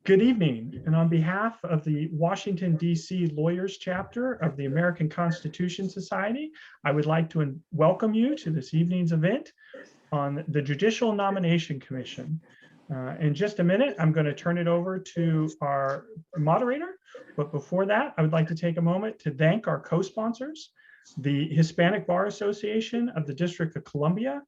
Good evening, and on behalf of the Washington, DC Lawyers Chapter of the American Constitution Society, I would like to welcome you to this evening's event on the Judicial Nomination Commission. In just a minute, I'm going to turn it over to our moderator, but before that, I would like to take a moment to thank our co-sponsors, the Hispanic Bar Association of the District of Columbia,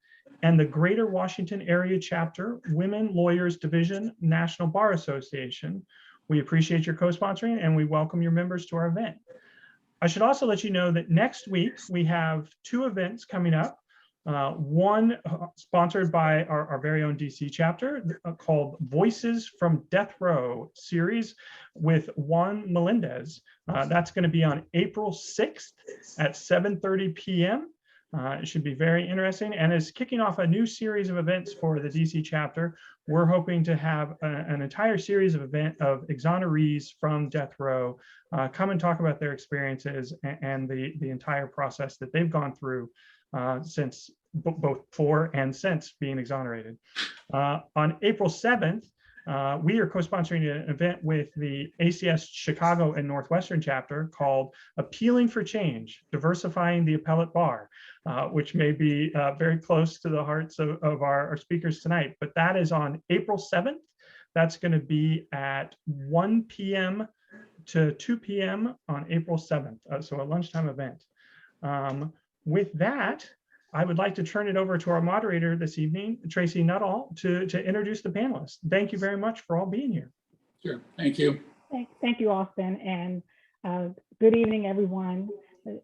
and the Greater Washington Area Chapter, Women Lawyers Division, National Bar Association. We appreciate your co-sponsoring and we welcome your members to our event. I should also let you know that next week we have two events coming up. One sponsored by our very own DC chapter called Voices from Death Row series with Juan Melendez. That's going to be on April 6th at 7:30 p.m. It should be very interesting and is kicking off a new series of events for the DC chapter. We're hoping to have an entire series of exonerees from death row come and talk about their experiences and the entire process that they've gone through since both for and since being exonerated. On April 7th, we are co-sponsoring an event with the ACS Chicago and Northwestern chapter called Appealing for Change, Diversifying the Appellate Bar, which may be very close to the hearts of our speakers tonight. But that is on April 7th. That's going to be at 1 p.m. to 2 p.m. on April 7th. So a lunchtime event. With that, I would like to turn it over to our moderator this evening, Tracy Nutall, to introduce the panelists. Thank you very much for all being here. Sure, thank you. Thank you, Austin, and good evening, everyone.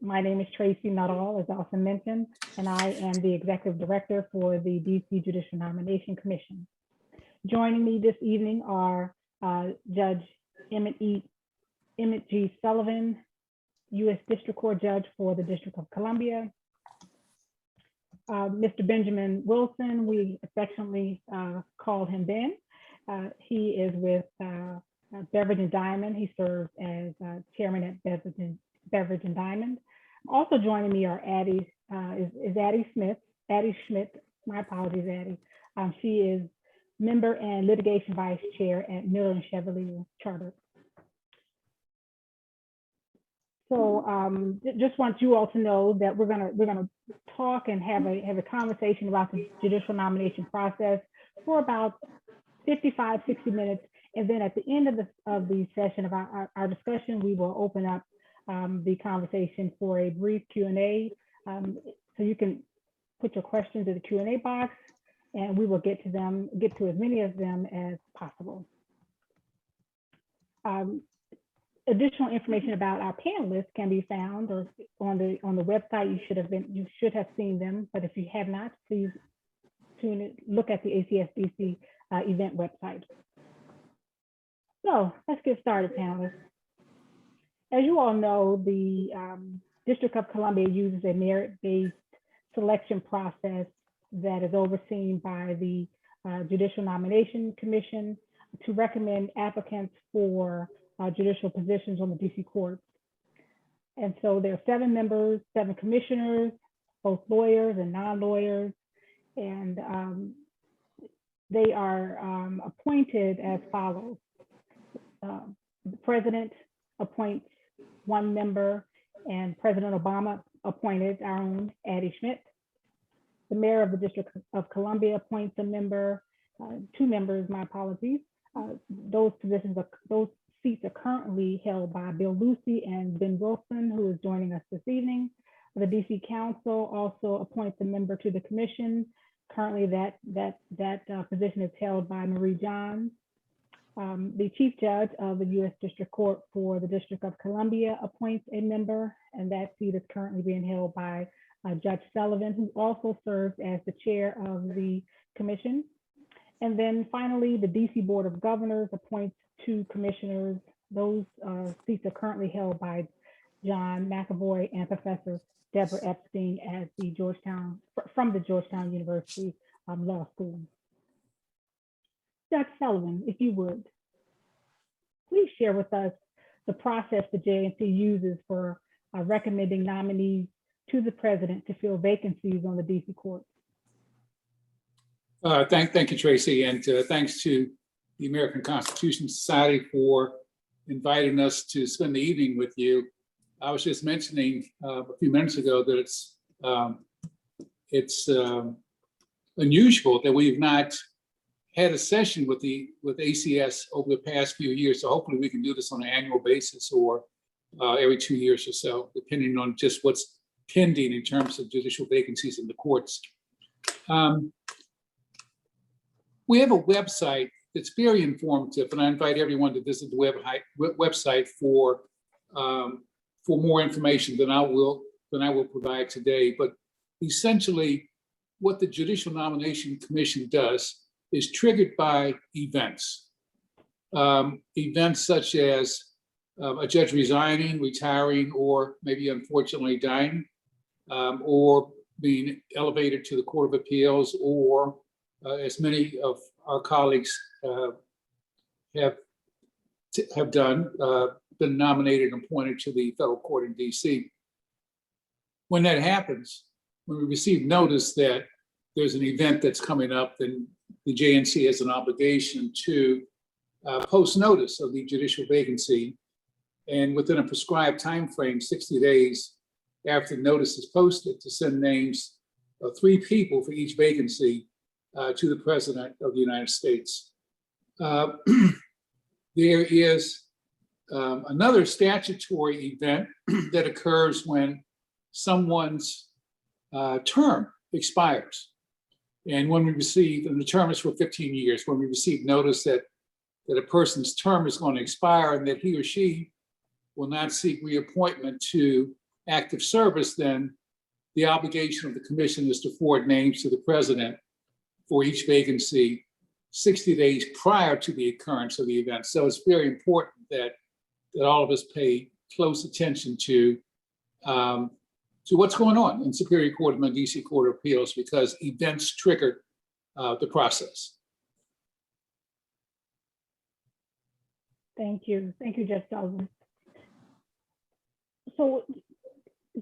My name is Tracy Nutall, as Austin mentioned, and I am the Executive Director for the DC Judicial Nomination Commission. Joining me this evening are Judge Emmet G. Sullivan, U.S. District Court Judge for the District of Columbia, Mr. Benjamin Wilson, we affectionately call him Ben. He is with Beveridge and Diamond. He serves as chairman at Beveridge and Diamond. Also joining me are Addy Schmitt. My apologies, Addy. She is member and litigation vice chair at Miller and Chevalier Charter. So just want you all to know that we're gonna talk and have a conversation about the judicial nomination process for about 55, 60 minutes. And then at the end of the session of our discussion, we will open up the conversation for a brief Q&A. So you can put your questions in the Q&A box and we will get to as many of them as possible. Additional information about our panelists can be found on the website. You should have seen them, but if you have not, please look at the ACS DC event website. So let's get started, panelists. As you all know, the District of Columbia uses a merit-based selection process that is overseen by the Judicial Nomination Commission to recommend applicants for judicial positions on the DC courts. And so there are 7 members, 7 commissioners, both lawyers and non-lawyers, and they are appointed as follows. The president appoints 1 member, and President Obama appointed our own Addy Schmitt. The mayor of the District of Columbia appoints a member, 2 members, my apologies. Those seats are currently held by Bill Lucy and Ben Wilson, who is joining us this evening. The DC Council also appoints a member to the commission. Currently, that position is held by Marie Johns. The Chief Judge of the U.S. District Court for the District of Columbia appoints a member, and that seat is currently being held by Judge Sullivan, who also serves as the chair of the commission. And then finally, the DC Board of Governors appoints 2 commissioners. Those seats are currently held by John McAvoy and Professor Deborah Epstein at the from the Georgetown University Law School. Judge Sullivan, if you would, please share with us the process the JNC uses for recommending nominees to the president to fill vacancies on the DC courts. Thank you, Tracy, and thanks to the American Constitution Society for inviting us to spend the evening with you. I was just mentioning a few minutes ago that it's unusual that we've not had a session with ACS over the past few years. So hopefully we can do this on an annual basis or every 2 years or so, depending on just what's pending in terms of judicial vacancies in the courts. We have a website that's very informative, and I invite everyone to visit the website for more information than I will provide today. But essentially, what the Judicial Nomination Commission does is triggered by events. Events such as a judge resigning, retiring, or maybe unfortunately dying, or being elevated to the Court of Appeals, or as many of our colleagues have done, been nominated and appointed to the federal court in DC. When that happens, when we receive notice that there's an event that's coming up, then the JNC has an obligation to post notice of the judicial vacancy, and within a prescribed time frame, 60 days after the notice is posted, to send names of 3 people for each vacancy to the President of the United States. There is another statutory event that occurs when someone's term expires. And when we receive, and the term is for 15 years, when we receive notice that a person's term is going to expire and that he or she will not seek reappointment to active service, then the obligation of the commission is to forward names to the President for each vacancy 60 days prior to the occurrence of the event. So it's very important that all of us pay close attention to what's going on in Superior Court and the DC Court of Appeals, because events trigger the process. Thank you, Judge Sullivan. So,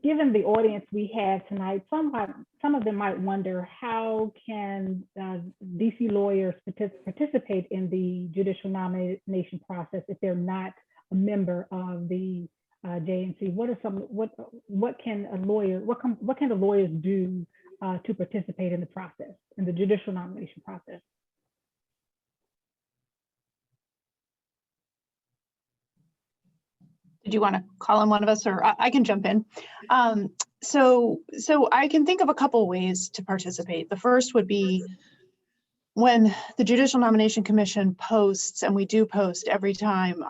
given the audience we have tonight, some of them might wonder, how can DC lawyers participate in the judicial nomination process if they're not a member of the JNC? What can the lawyers do to participate in the process, in the judicial nomination process? Did you want to call on one of us, or I can jump in? So I can think of a couple ways to participate. The first would be when the Judicial Nomination Commission posts, and we do post every time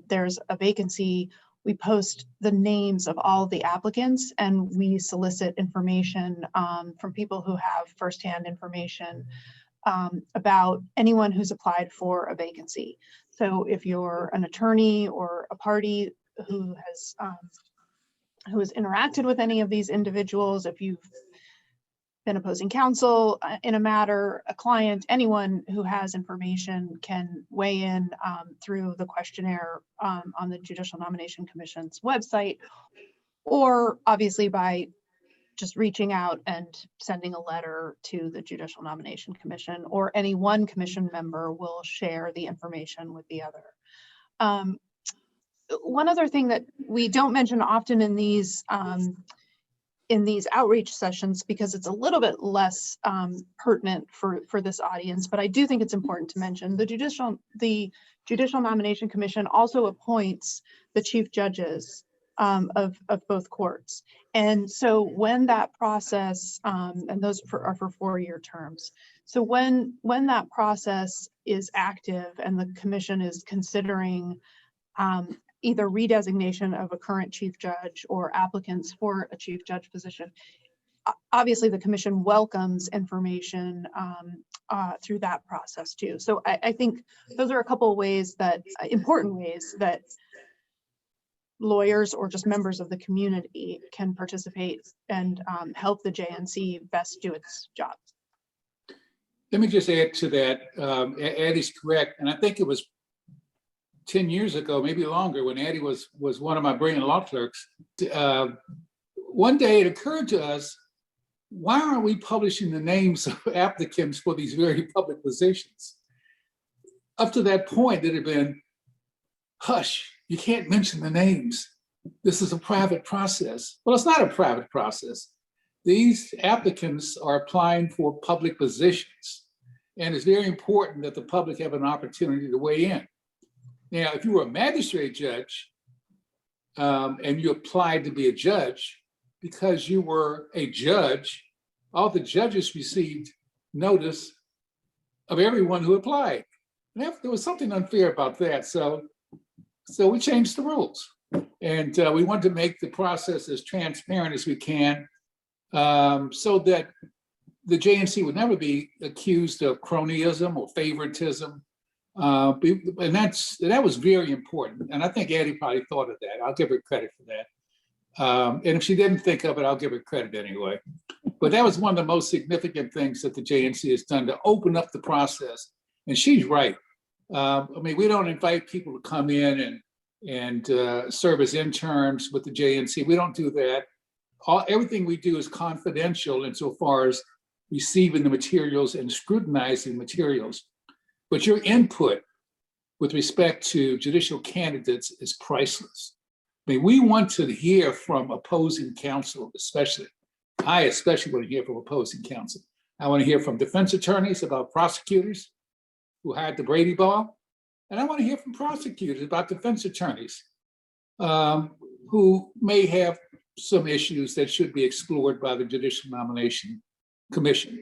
there's a vacancy, we post the names of all the applicants, and we solicit information from people who have firsthand information about anyone who's applied for a vacancy. So if you're an attorney or a party who has interacted with any of these individuals, if you've been opposing counsel in a matter, a client, anyone who has information can weigh in through the questionnaire on the Judicial Nomination Commission's website, or obviously by just reaching out and sending a letter to the Judicial Nomination Commission, or any one commission member will share the information with the other. One other thing that we don't mention often in these outreach sessions, because it's a little bit less pertinent for this audience, but I do think it's important to mention, the Judicial Nomination Commission also appoints the chief judges of both courts. And so when that process, and those are for 4-year terms. So when that process is active and the commission is considering either redesignation of a current chief judge or applicants for a chief judge position, obviously the commission welcomes information through that process too. So I think those are a couple of ways that, important ways that lawyers or just members of the community can participate and help the JNC best do its job. Let me just add to that. Addy's correct, and I think it was 10 years ago, maybe longer, when Addy was one of my brilliant law clerks. One day it occurred to us, why aren't we publishing the names of applicants for these very public positions? up to that point, it had been, hush, you can't mention the names. This is a private process. Well, it's not a private process. These applicants are applying for public positions. And it's very important that the public have an opportunity to weigh in. Now, if you were a magistrate judge and you applied to be a judge, because you were a judge, all the judges received notice of everyone who applied. And there was something unfair about that. So we changed the rules. And we wanted to make the process as transparent as we can so that the JNC would never be accused of cronyism or favoritism. And that was very important. And I think Addy probably thought of that. I'll give her credit for that. And if she didn't think of it, I'll give her credit anyway. But that was one of the most significant things that the JNC has done to open up the process. And she's right. I mean, we don't invite people to come in and serve as interns with the JNC. We don't do that. Everything we do is confidential insofar as receiving the materials and scrutinizing materials. But your input with respect to judicial candidates is priceless. I mean, we want to hear from opposing counsel, especially. I especially want to hear from opposing counsel. I want to hear from defense attorneys about prosecutors who had the Brady Ball. And I want to hear from prosecutors about defense attorneys who may have some issues that should be explored by the Judicial Nomination Commission.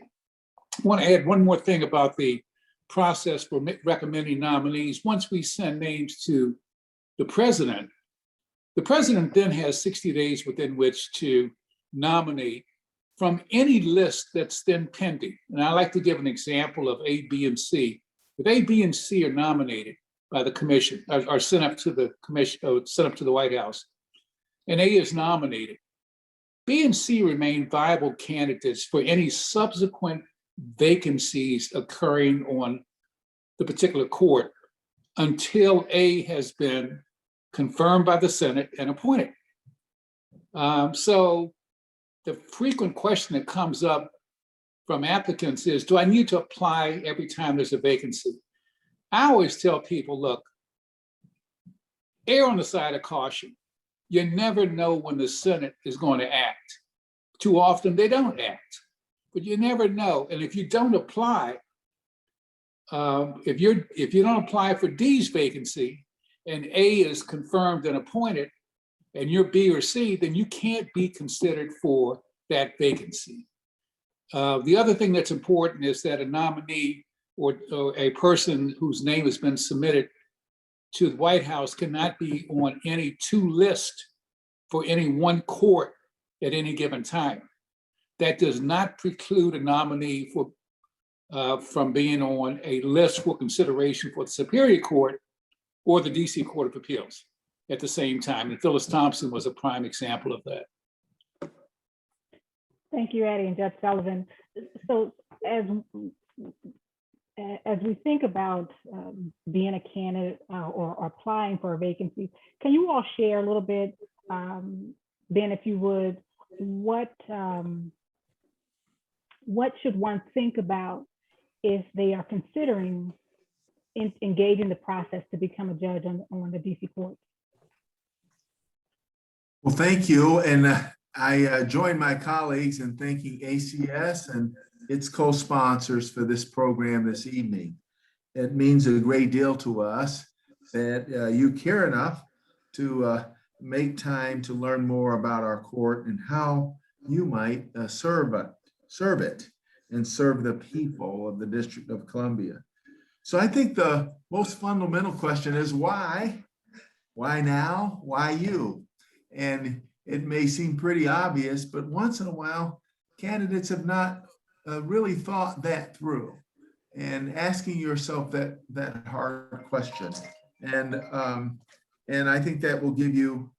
I want to add one more thing about the process for recommending nominees. Once we send names to the president then has 60 days within which to nominate from any list that's then pending. And I like to give an example of A, B, and C. If A, B, and C are nominated by the commission, are sent up to the commission, or sent up to the White House, and A is nominated, B and C remain viable candidates for any subsequent vacancies occurring on the particular court until A has been confirmed by the Senate and appointed. So the frequent question that comes up from applicants is, do I need to apply every time there's a vacancy? I always tell people, look, err on the side of caution. You never know when the Senate is going to act. Too often they don't act, but you never know. And if you don't apply, if you don't apply for D's vacancy and A is confirmed and appointed and you're B or C, then you can't be considered for that vacancy. The other thing that's important is that a nominee or a person whose name has been submitted to the White House cannot be on any two lists for any one court at any given time. That does not preclude a nominee from being on a list for consideration for the Superior Court or the DC Court of Appeals at the same time. And Phyllis Thompson was a prime example of that. Thank you, Addy and Judge Sullivan. So as we think about being a candidate or applying for a vacancy, can you all share a little bit, Ben, if you would, what should one think about if they are considering engaging the process to become a judge on the DC court? Well, thank you. And I join my colleagues in thanking ACS and its co-sponsors for this program this evening. It means a great deal to us that you care enough to make time to learn more about our court and how you might serve it and serve the people of the District of Columbia. So I think the most fundamental question is why? Why now? Why you? And it may seem pretty obvious, but once in a while, candidates have not really thought that through and asking yourself that hard question. And I think that will give you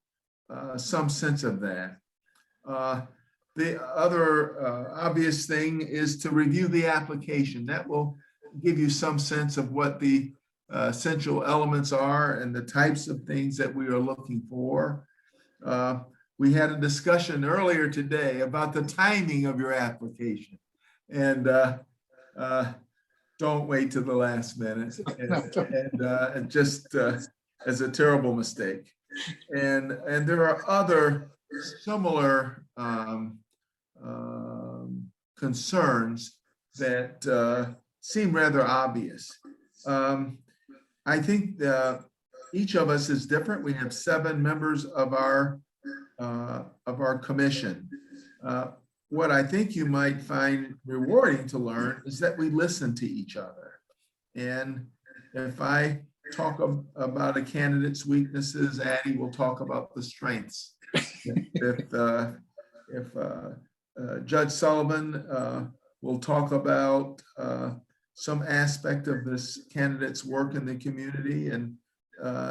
some sense of that. The other obvious thing is to review the application. That will give you some sense of what the essential elements are and the types of things that we are looking for. We had a discussion earlier today about the timing of your application. And don't wait to the last minute. And just as a terrible mistake. And there are other similar concerns that seem rather obvious. I think each of us is different. We have 7 members of our commission. What I think you might find rewarding to learn is that we listen to each other. And if I talk about a candidate's weaknesses, Addy will talk about the strengths. If Judge Sullivan will talk about some aspect of this candidate's work in the community, and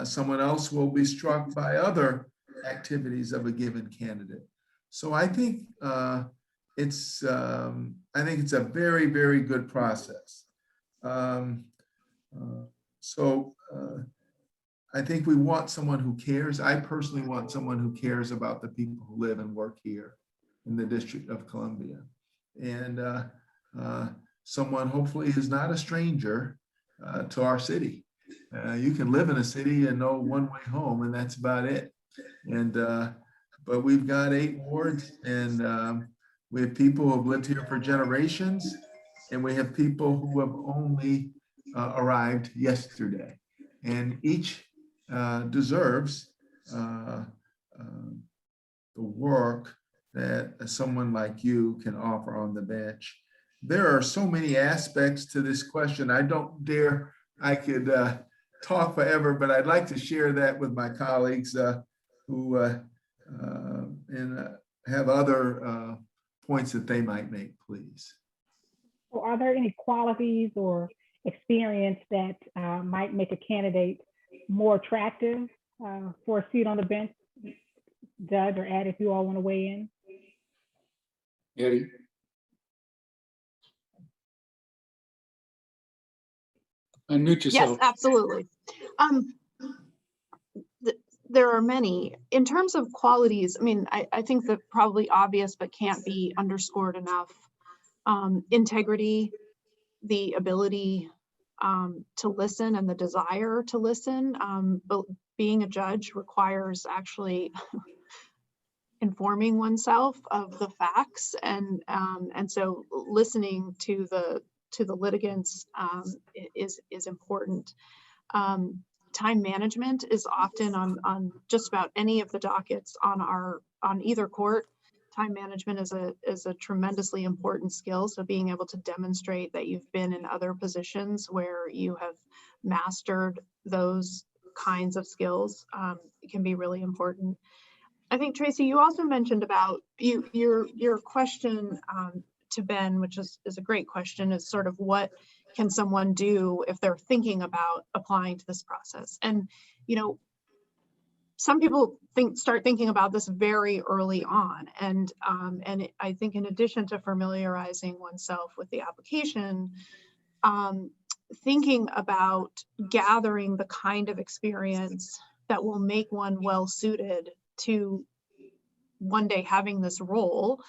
someone else will be struck by other activities of a given candidate. So I think it's a very, very good process. I think we want someone who cares. I personally want someone who cares about the people who live and work here in the District of Columbia. And someone hopefully is not a stranger to our city. You can live in a city and know one way home, and that's about it. And but we've got 8 wards, and we have people who have lived here for generations, and we have people who have only arrived yesterday, and each deserves the work that someone like you can offer on the bench. There are so many aspects to this question. I could talk forever, but I'd like to share that with my colleagues who have other points that they might make, please. So are there any qualities or experience that might make a candidate more attractive for a seat on the bench? Judge or Addy, if you all want to weigh in. Addy? Unmute yourself. Yes, absolutely. There are many. In terms of qualities, I mean, I think that probably obvious but can't be underscored enough. Integrity, the ability to listen, and the desire to listen. But being a judge requires actually informing oneself of the facts, and so listening to the litigants is important. Time management is often on just about any of the dockets on either court. Time management is a tremendously important skill. So being able to demonstrate that you've been in other positions where you have mastered those kinds of skills can be really important. I think, Tracy, you also mentioned about your question to Ben, which is a great question, is sort of what can someone do if they're thinking about applying to this process? And, you know, some people start thinking about this very early on. And I think in addition to familiarizing oneself with the application, thinking about gathering the kind of experience that will make one well suited to one day having this role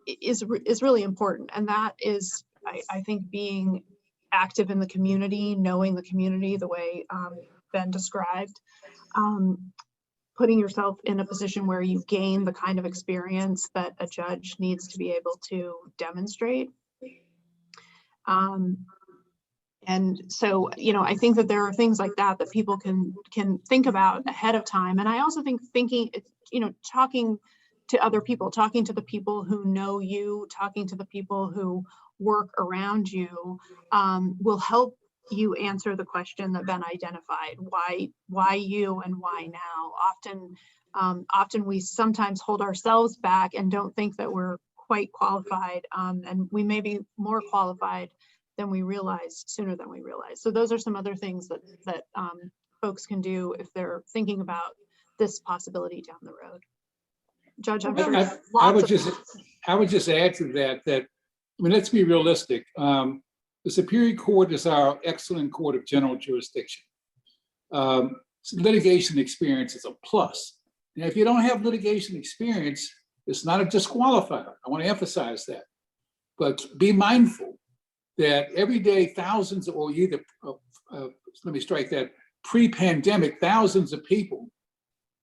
is really important. And that is, I think, being active in the community, knowing the community the way Ben described, putting yourself in a position where you gain the kind of experience that a judge needs to be able to demonstrate. And so, you know, I think that there are things like that that people can think about ahead of time. And I also think talking to other people, talking to the people who know you, talking to the people who work around you will help you answer the question that Ben identified. Why you and why now? Often we sometimes hold ourselves back and don't think that we're quite qualified, and we may be more qualified than we realize, sooner than we realize. So those are some other things that folks can do if they're thinking about this possibility down the road. Judge, I'm sure I would just add to that, I mean, let's be realistic. The Superior Court is our excellent court of general jurisdiction. Litigation experience is a plus. Now, if you don't have litigation experience, it's not a disqualifier. I want to emphasize that. But be mindful that every day thousands, or either, let me strike that, pre-pandemic, thousands of people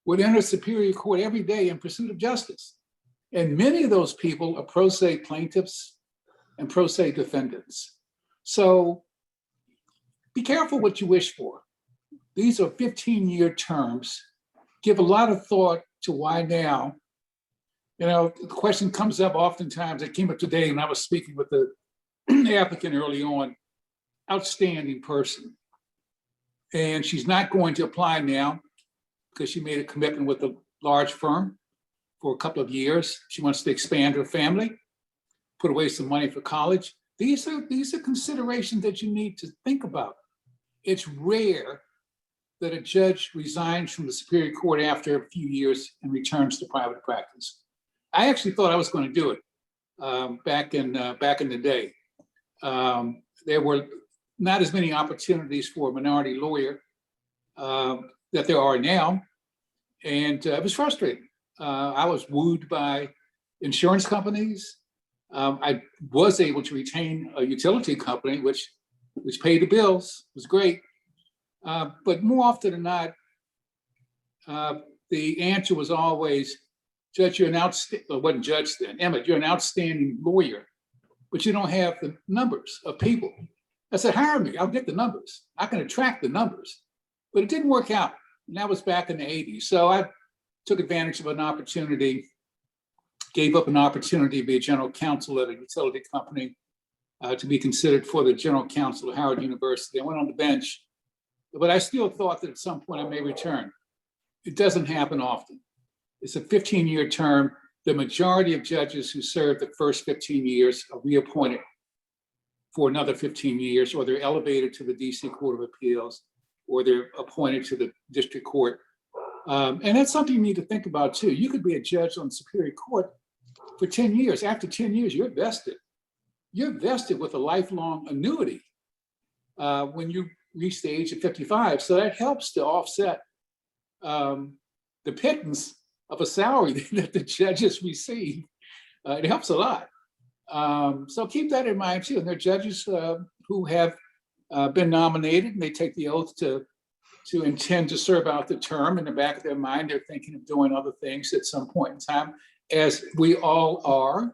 would enter Superior Court every day in pursuit of justice. And many of those people are pro se plaintiffs and pro se defendants. So be careful what you wish for. These are 15-year terms. Give a lot of thought to why now. You know, the question comes up oftentimes. It came up today when I was speaking with the applicant early on. Outstanding person. And she's not going to apply now because she made a commitment with a large firm for a couple of years. She wants to expand her family, put away some money for college. These are considerations that you need to think about. It's rare that a judge resigns from the Superior Court after a few years and returns to private practice. I actually thought I was going to do it back in the day. There were not as many opportunities for a minority lawyer that there are now, and it was frustrating. I was wooed by insurance companies. I was able to retain a utility company, which paid the bills. It was great. But more often than not, the answer was always, Judge, you're an outstanding, well, wasn't Judge then, Emmet, you're an outstanding lawyer, but you don't have the numbers of people. I said, hire me, I'll get the numbers. I can attract the numbers. But it didn't work out. And that was back in the 80s. So I took advantage of an opportunity, gave up an opportunity to be a general counsel at a utility company, to be considered for the general counsel at Howard University. I went on the bench, but I still thought that at some point I may return. It doesn't happen often. It's a 15-year term. The majority of judges who serve the first 15 years are reappointed for another 15 years, or they're elevated to the DC Court of Appeals, or they're appointed to the district court. And that's something you need to think about too. You could be a judge on the Superior Court for 10 years. After 10 years, you're vested. You're vested with a lifelong annuity when you reach the age of 55. So that helps to offset the pittance of a salary that the judges receive. It helps a lot. So keep that in mind too. And there are judges who have been nominated, and they take the oath to intend to serve out the term. In the back of their mind, they're thinking of doing other things at some point in time, as we all are.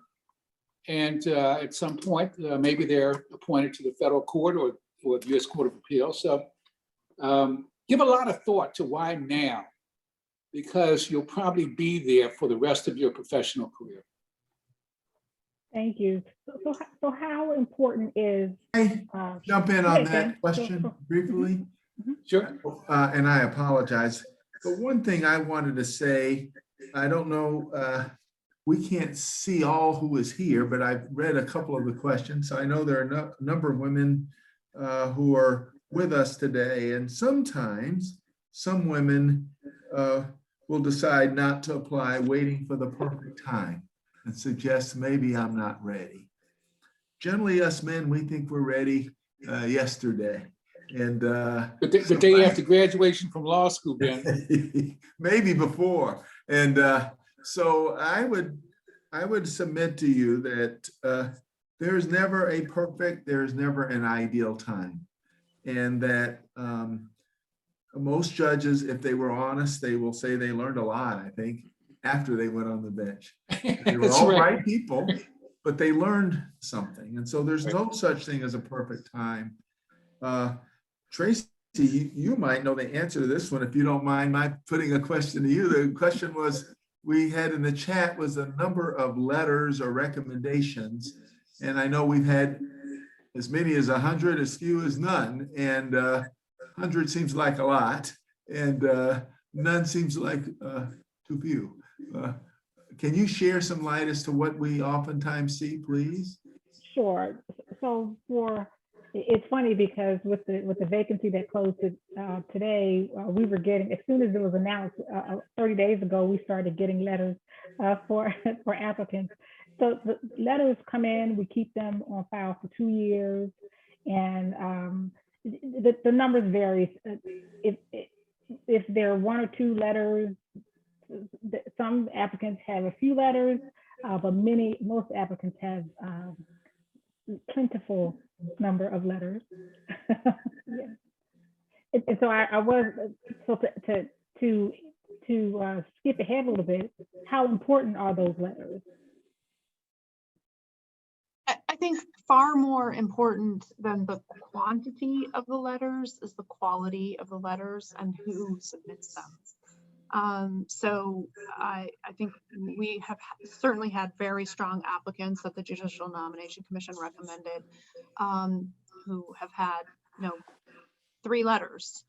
And at some point, maybe they're appointed to the federal court or the U.S. Court of Appeals. So give a lot of thought to why now, because you'll probably be there for the rest of your professional career. Thank you. So how important is? Jump in on that question briefly. Sure. And I apologize. But one thing I wanted to say, I don't know, we can't see all who is here, but I've read a couple of the questions. I know there are a number of women who are with us today, and sometimes some women will decide not to apply, waiting for the perfect time, and suggest maybe I'm not ready. Generally, us men, we think we're ready yesterday. And the day after graduation from law school, Ben. Maybe before. And so I would submit to you that there's never a perfect, there's never an ideal time. And that most judges, if they were honest, they will say they learned a lot, I think, after they went on the bench. They were all right people, but they learned something. And so there's no such thing as a perfect time. Tracy, you might know the answer to this one, if you don't mind my putting a question to you. The question was, we had in the chat was a number of letters or recommendations. And I know we've had as many as 100, as few as none. And 100 seems like a lot. And none seems like too few. Can you share some light as to what we oftentimes see, please? Sure. So it's funny because with the vacancy that closed today, we were getting, as soon as it was announced 30 days ago, we started getting letters for applicants. So the letters come in, we keep them on file for 2 years, and the numbers vary. If there are 1 or 2 letters, some applicants have a few letters, but most applicants have plentiful number of letters. Yeah. And so I was, so to skip ahead a little bit, how important are those letters? I think far more important than the quantity of the letters is the quality of the letters and who submits them. So I think we have certainly had very strong applicants that the Judicial Nomination Commission recommended, who have had, 3 letters.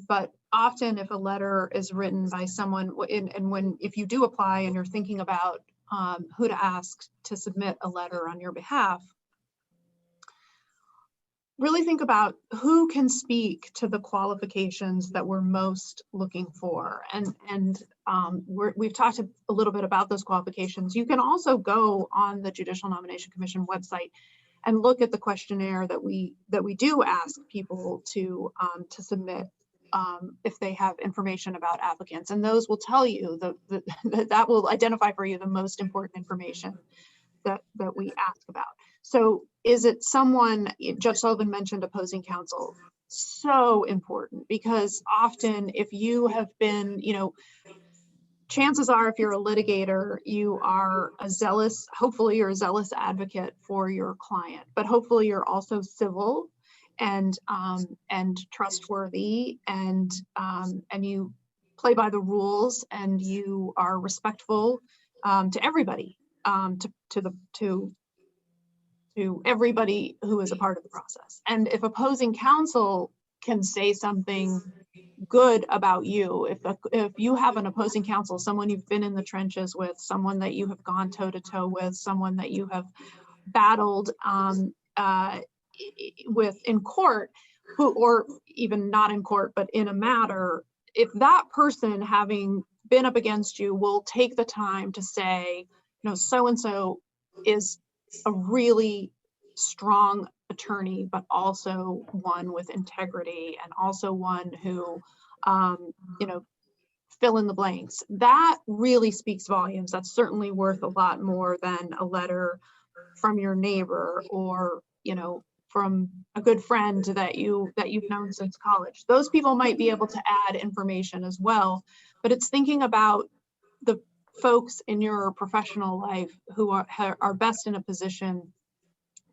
But often if a letter is written by someone, if you do apply and you're thinking about who to ask to submit a letter on your behalf, really think about who can speak to the qualifications that we're most looking for. And we've talked a little bit about those qualifications. You can also go on the Judicial Nomination Commission website and look at the questionnaire that we do ask people to submit if they have information about applicants, and those will tell you that will identify for you the most important information that we ask about. So is it someone, Judge Sullivan mentioned opposing counsel, so important, because often if you have been, chances are if you're a litigator, you are hopefully you're a zealous advocate for your client, but hopefully you're also civil and trustworthy, and you play by the rules, and you are respectful to everybody, to everybody who is a part of the process. And if opposing counsel can say something good about you, if you have an opposing counsel, someone you've been in the trenches with, someone that you have gone toe to toe with, someone that you have battled with in court, or even not in court, but in a matter, if that person, having been up against you, will take the time to say, so-and-so is a really strong attorney, but also one with integrity, and also one who, fill in the blanks. That really speaks volumes. That's certainly worth a lot more than a letter from your neighbor, or, from a good friend that you've known since college. Those people might be able to add information as well, but it's thinking about the folks in your professional life who are best in a position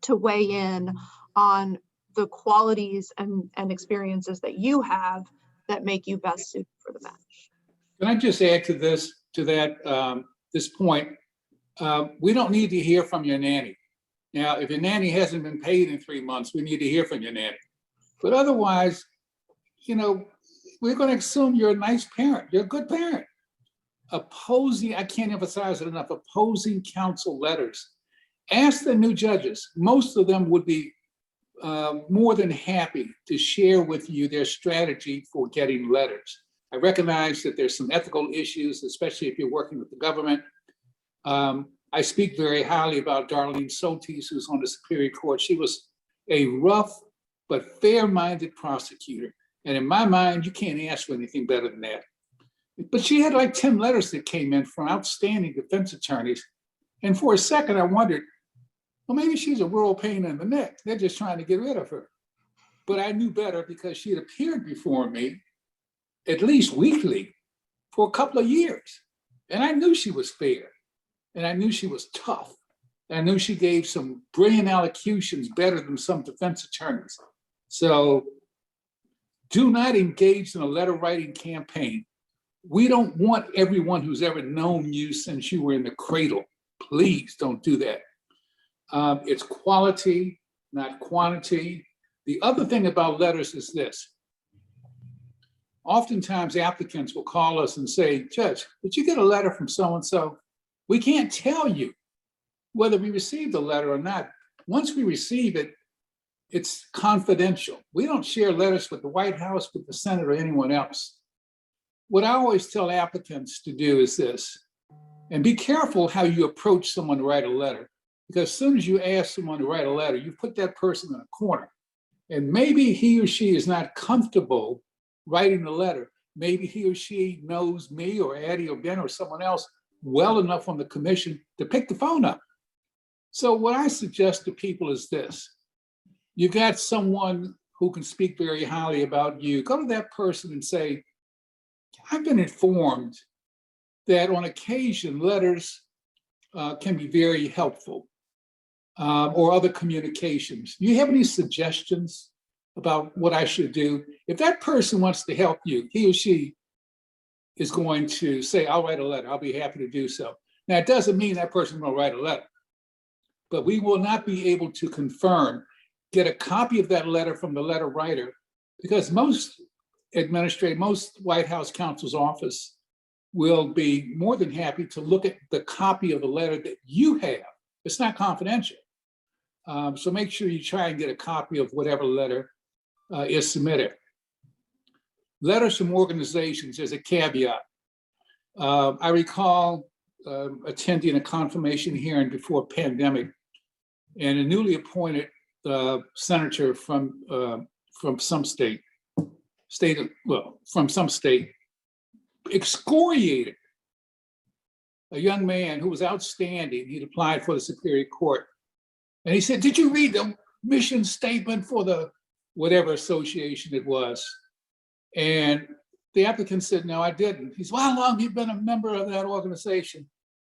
to weigh in on the qualities and experiences that you have that make you best suited for the bench. Can I just add to this point? We don't need to hear from your nanny. Now, if your nanny hasn't been paid in 3 months, we need to hear from your nanny. But otherwise, we're going to assume you're a nice parent. You're a good parent. I can't emphasize it enough, opposing counsel letters. Ask the new judges. Most of them would be more than happy to share with you their strategy for getting letters. I recognize that there's some ethical issues, especially if you're working with the government. I speak very highly about Darlene Sotis, who's on the Superior Court. She was a rough but fair-minded prosecutor. And in my mind, you can't ask for anything better than that. But she had like 10 letters that came in from outstanding defense attorneys. And for a second, I wondered, well, maybe she's a real pain in the neck. They're just trying to get rid of her. But I knew better, because she had appeared before me at least weekly for a couple of years. And I knew she was fair. And I knew she was tough. And I knew she gave some brilliant allocutions better than some defense attorneys. So do not engage in a letter writing campaign. We don't want everyone who's ever known you since you were in the cradle. Please don't do that. It's quality, not quantity. The other thing about letters is this. Oftentimes applicants will call us and say, Judge, did you get a letter from so-and-so? We can't tell you whether we received a letter or not. Once we receive it, it's confidential. We don't share letters with the White House, with the Senate, or anyone else. What I always tell applicants to do is this, and be careful how you approach someone to write a letter, because as soon as you ask someone to write a letter, you put that person in a corner. And maybe he or she is not comfortable writing the letter. Maybe he or she knows me or Addy or Ben or someone else well enough on the commission to pick the phone up. So what I suggest to people is this. You got someone who can speak very highly about you. Go to that person and say, I've been informed that on occasion letters can be very helpful, or other communications. Do you have any suggestions about what I should do? If that person wants to help you, he or she is going to say, I'll write a letter. I'll be happy to do so. Now, it doesn't mean that person will write a letter, but we will not be able to confirm, get a copy of that letter from the letter writer, because most White House counsel's office will be more than happy to look at the copy of the letter that you have. It's not confidential. So make sure you try and get a copy of whatever letter is submitted. Letters from organizations, there's a caveat. I recall attending a confirmation hearing before pandemic, and a newly appointed senator from some state excoriated a young man who was outstanding. He'd applied for the Superior Court. And he said, did you read the mission statement for the whatever association it was? And the applicant said, no, I didn't. He said, well, how long have you been a member of that organization?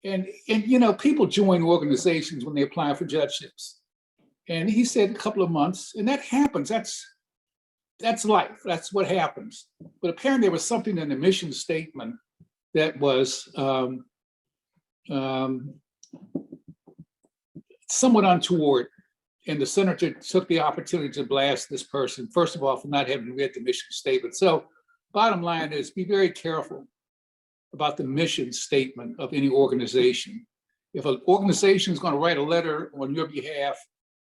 And you know, people join organizations when they apply for judgeships. And he said a couple of months, and that happens. That's life. That's what happens. But apparently there was something in the mission statement that was somewhat untoward. And the senator took the opportunity to blast this person, first of all, for not having read the mission statement. So bottom line is, be very careful about the mission statement of any organization. If an organization is going to write a letter on your behalf,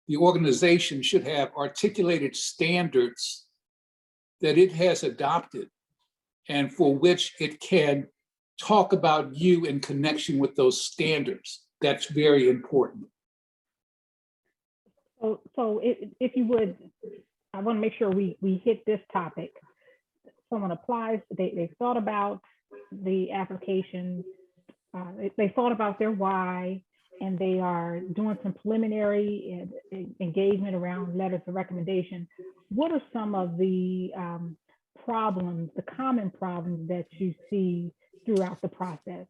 the organization should have articulated standards that it has adopted and for which it can talk about you in connection with those standards. That's very important. So if you would, I want to make sure we hit this topic. Someone applies, they thought about the application, they thought about their why, and they are doing some preliminary engagement around letters of recommendation. What are some of the problems, the common problems that you see throughout the process?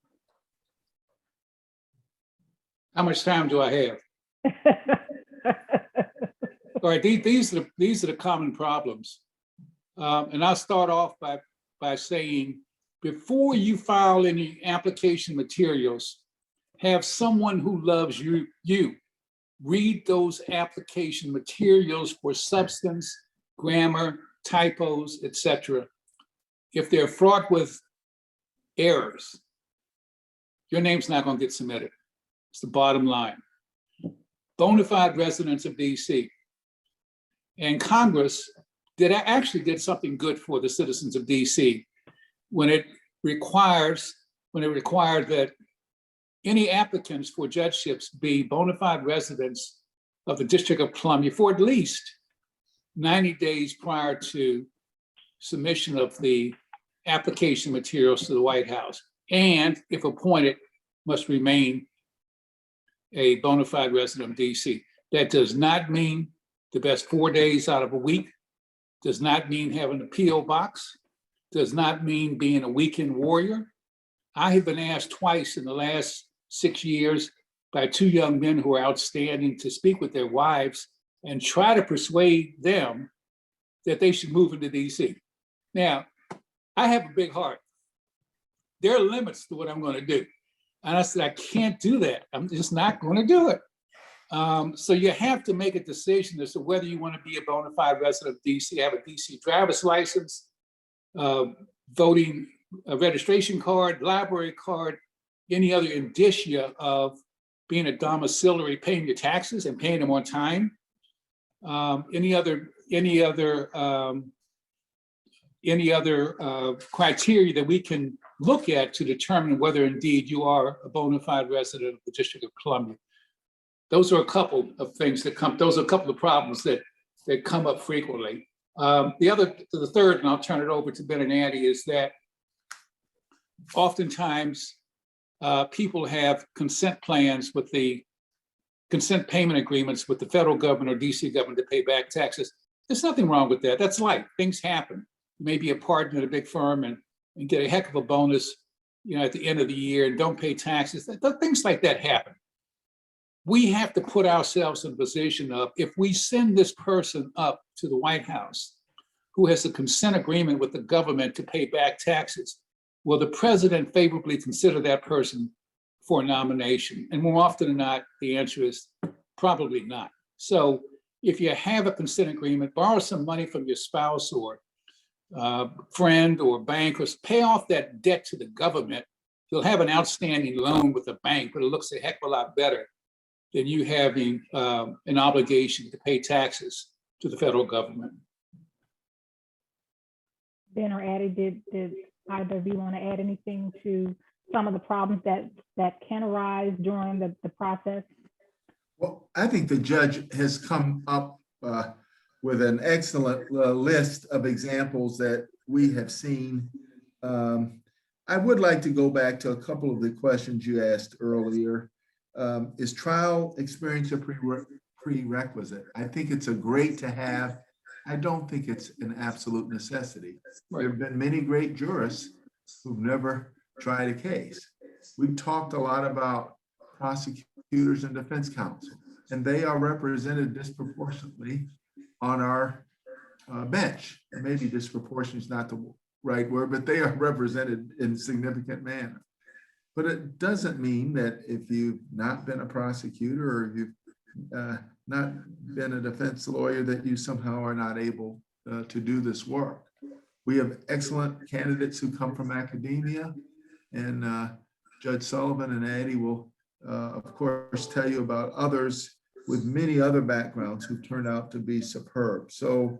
How much time do I have? All right, these are the common problems. And I'll start off by saying, before you file any application materials, have someone who loves you read those application materials for substance, grammar, typos, etc. If they're fraught with errors, your name's not going to get submitted. It's the bottom line. Bona fide residents of DC. And Congress actually did something good for the citizens of DC when it required that any applicants for judgeships be bona fide residents of the District of Columbia for at least 90 days prior to submission of the application materials to the White House, and if appointed, must remain a bona fide resident of DC. That does not mean the best 4 days out of a week, does not mean having a P.O. box, does not mean being a weekend warrior. I have been asked twice in the last 6 years by two young men who are outstanding to speak with their wives and try to persuade them that they should move into DC. Now, I have a big heart. There are limits to what I'm going to do. And I said, I can't do that. I'm just not going to do it. So you have to make a decision as to whether you want to be a bona fide resident of DC, have a DC driver's license, voting registration card, library card, any other indicia of being a domiciliary, paying your taxes and paying them on time, any other criteria that we can look at to determine whether indeed you are a bona fide resident of the District of Columbia. Those are a couple of things that come, those are a couple of problems that come up frequently. The third, and I'll turn it over to Ben and Addy, is that oftentimes people have consent plans with the consent payment agreements with the federal government or DC government to pay back taxes. There's nothing wrong with that. That's life. Things happen. You may be a partner at a big firm and get a heck of a bonus, at the end of the year and don't pay taxes. Things like that happen. We have to put ourselves in a position of, if we send this person up to the White House who has a consent agreement with the government to pay back taxes, will the president favorably consider that person for a nomination? And more often than not, the answer is probably not. So if you have a consent agreement, borrow some money from your spouse or friend or bank, or pay off that debt to the government. You'll have an outstanding loan with the bank, but it looks a heck of a lot better than you having an obligation to pay taxes to the federal government. Ben or Addy, did either of you want to add anything to some of the problems that can arise during the process? Well, I think the judge has come up with an excellent list of examples that we have seen. I would like to go back to a couple of the questions you asked earlier. Is trial experience a prerequisite? I think it's a great to have. I don't think it's an absolute necessity. There have been many great jurists who've never tried a case. We've talked a lot about prosecutors and defense counsel, and they are represented disproportionately on our bench. And maybe disproportionate is not the right word, but they are represented in significant manner. But it doesn't mean that if you've not been a prosecutor or you've not been a defense lawyer that you somehow are not able to do this work. We have excellent candidates who come from academia, and Judge Sullivan and Addy will, of course, tell you about others with many other backgrounds who turned out to be superb. So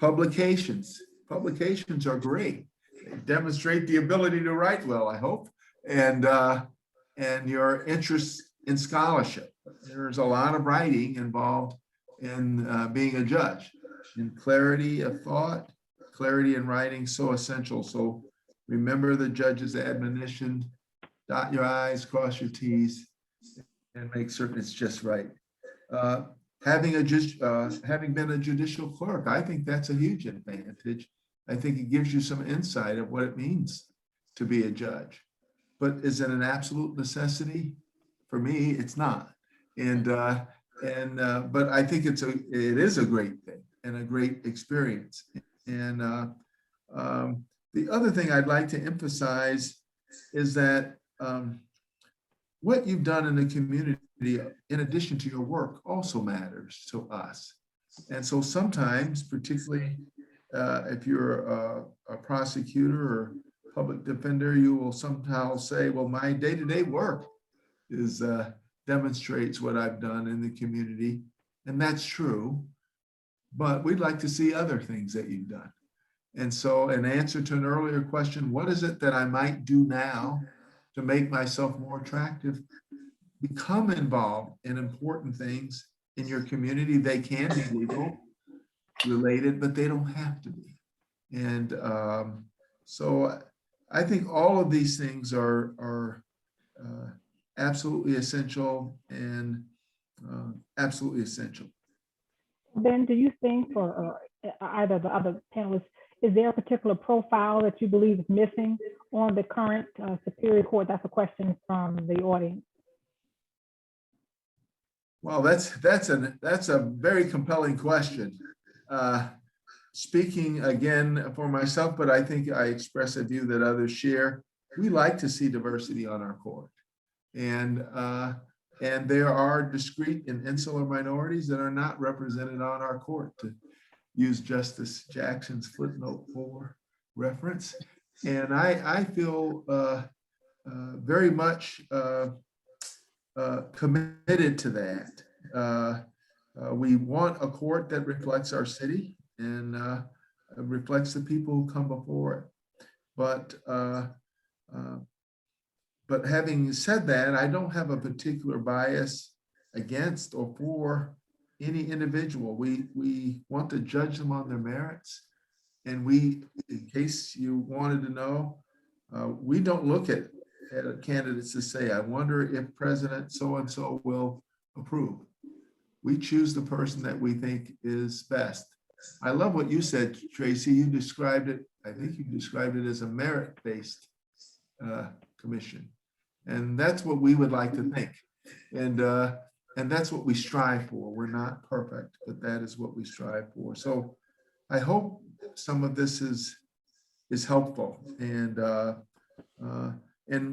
publications are great. They demonstrate the ability to write well, I hope, and your interest in scholarship. There's a lot of writing involved in being a judge, and clarity of thought, clarity in writing, so essential. So remember the judge's admonition, dot your I's, cross your T's, and make certain it's just right. Having been a judicial clerk, I think that's a huge advantage. I think it gives you some insight of what it means to be a judge. But is it an absolute necessity? For me, it's not. But I think it is a great thing and a great experience. And the other thing I'd like to emphasize is that what you've done in the community, in addition to your work, also matters to us. And so sometimes, particularly if you're a prosecutor or public defender, you will somehow say, well, my day-to-day work demonstrates what I've done in the community. And that's true, but we'd like to see other things that you've done. And so in answer to an earlier question, what is it that I might do now to make myself more attractive? Become involved in important things in your community. They can be legal related, but they don't have to be. And so I think all of these things are absolutely essential and absolutely essential. Ben, do you think, or either the other panelists, is there a particular profile that you believe is missing on the current Superior Court? That's a question from the audience. Well, that's a very compelling question. Speaking again for myself, but I think I express a view that others share. We like to see diversity on our court, and there are discrete and insular minorities that are not represented on our court, to use Justice Jackson's footnote 4 reference. And I feel very much committed to that. We want a court that reflects our city and reflects the people who come before it. But having said that, I don't have a particular bias against or for any individual. We want to judge them on their merits. And we, in case you wanted to know, we don't look at candidates to say, I wonder if President so-and-so will approve. We choose the person that we think is best. I love what you said, Tracy. You described it, I think you described it as a merit-based commission. And that's what we would like to think. And that's what we strive for. We're not perfect, but that is what we strive for. So I hope some of this is helpful. And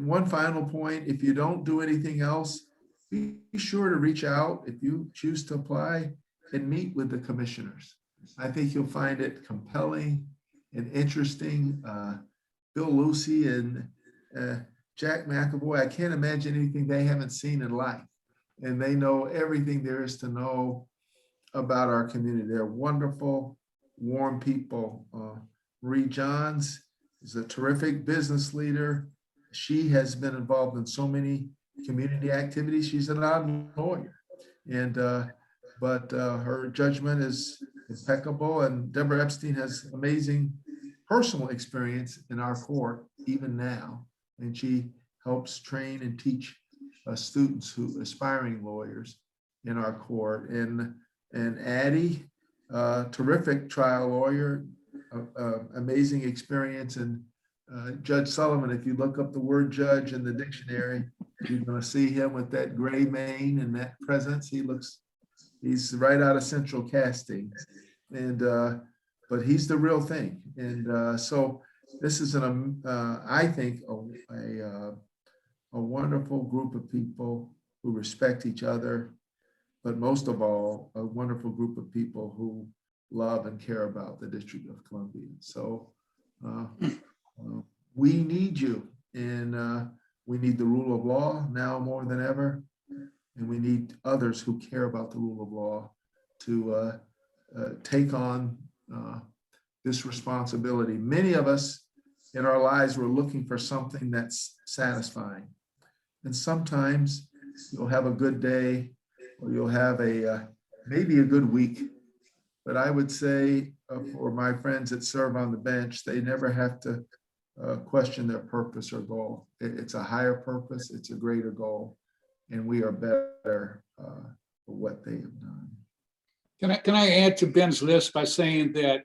one final point, if you don't do anything else, be sure to reach out if you choose to apply and meet with the commissioners. I think you'll find it compelling and interesting. Bill Lucy and Jack McAvoy, I can't imagine anything they haven't seen in life. And they know everything there is to know about our community. They're wonderful, warm people. Marie Johns is a terrific business leader. She has been involved in so many community activities. She's a non-lawyer, and but her judgment is impeccable. And Deborah Epstein has amazing personal experience in our court even now, and she helps train and teach students who aspiring lawyers in our court. And Addy, terrific trial lawyer, amazing experience. And Judge Sullivan, if you look up the word judge in the dictionary, you're going to see him with that gray mane and that presence. He's right out of Central Casting, and but he's the real thing. And so this is I think a wonderful group of people who respect each other, but most of all, a wonderful group of people who love and care about the District of Columbia. So we need you, and we need the rule of law now more than ever, and we need others who care about the rule of law to take on this responsibility. Many of us in our lives were looking for something that's satisfying, and sometimes you'll have a good day, or you'll have maybe a good week. But I would say for my friends that serve on the bench, they never have to question their purpose or goal. It's a higher purpose, it's a greater goal, and we are better for what they have done. Can I add to Ben's list by saying that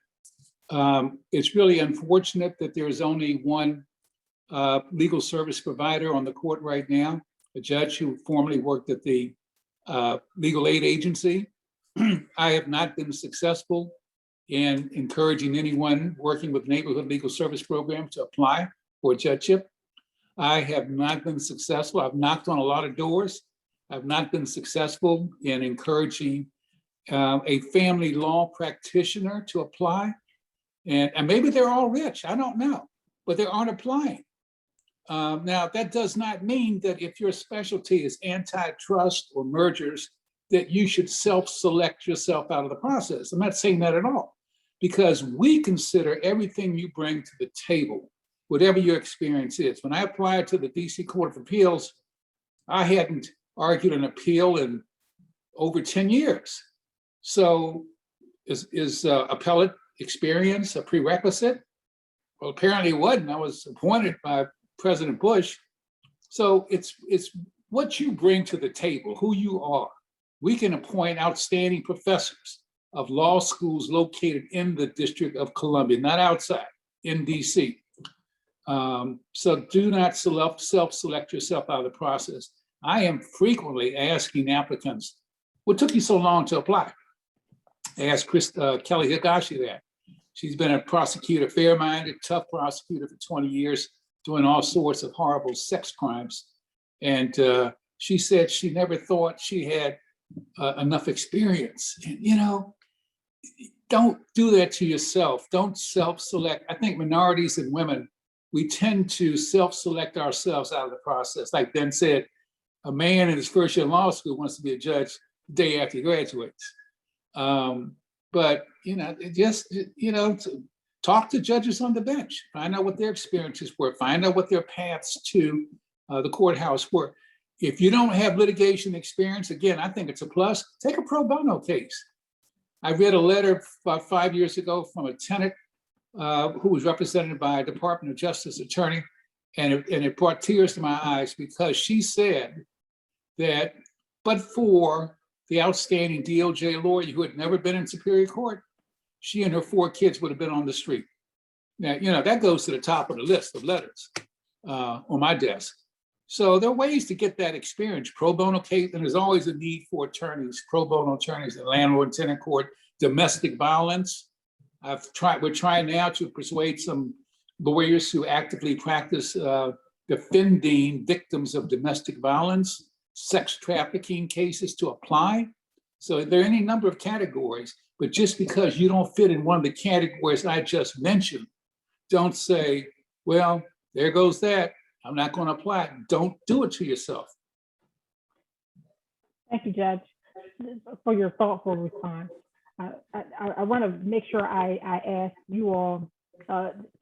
it's really unfortunate that there is only one legal service provider on the court right now, a judge who formerly worked at the legal aid agency. I have not been successful in encouraging anyone working with neighborhood legal service programs to apply for a judgeship. I have not been successful. I've knocked on a lot of doors. I've not been successful in encouraging a family law practitioner to apply. And maybe they're all rich, I don't know, but they aren't applying. Now, that does not mean that if your specialty is antitrust or mergers, that you should self-select yourself out of the process. I'm not saying that at all, because we consider everything you bring to the table, whatever your experience is. When I applied to the DC Court of Appeals, I hadn't argued an appeal in over 10 years. So is appellate experience a prerequisite? Well, apparently it wasn't. I was appointed by President Bush. So it's what you bring to the table, who you are. We can appoint outstanding professors of law schools located in the District of Columbia, not outside, in DC. So do not self-select yourself out of the process. I am frequently asking applicants, what took you so long to apply? I asked Kelly Higashi that. She's been a prosecutor, fair-minded, tough prosecutor for 20 years, doing all sorts of horrible sex crimes. And she said she never thought she had enough experience. And, you know, don't do that to yourself. Don't self-select. I think minorities and women, we tend to self-select ourselves out of the process. Like Ben said, a man in his first year of law school wants to be a judge the day after he graduates. But, you know, just, you know, talk to judges on the bench, find out what their experiences were, find out what their paths to the courthouse were. If you don't have litigation experience, again, I think it's a plus. Take a pro bono case. I read a letter about 5 years ago from a tenant who was represented by a Department of Justice attorney, and it brought tears to my eyes because she said that but for the outstanding DOJ lawyer who had never been in Superior Court, she and her 4 kids would have been on the street. Now, you know, that goes to the top of the list of letters on my desk. So there are ways to get that experience. Pro bono case, and there's always a need for attorneys, pro bono attorneys in landlord and tenant court, domestic violence. We're trying now to persuade some lawyers who actively practice defending victims of domestic violence, sex trafficking cases to apply. So there are any number of categories, but just because you don't fit in one of the categories I just mentioned, don't say, well, there goes that. I'm not going to apply it. Don't do it to yourself. Thank you, Judge, for your thoughtful response. I want to make sure I ask you all,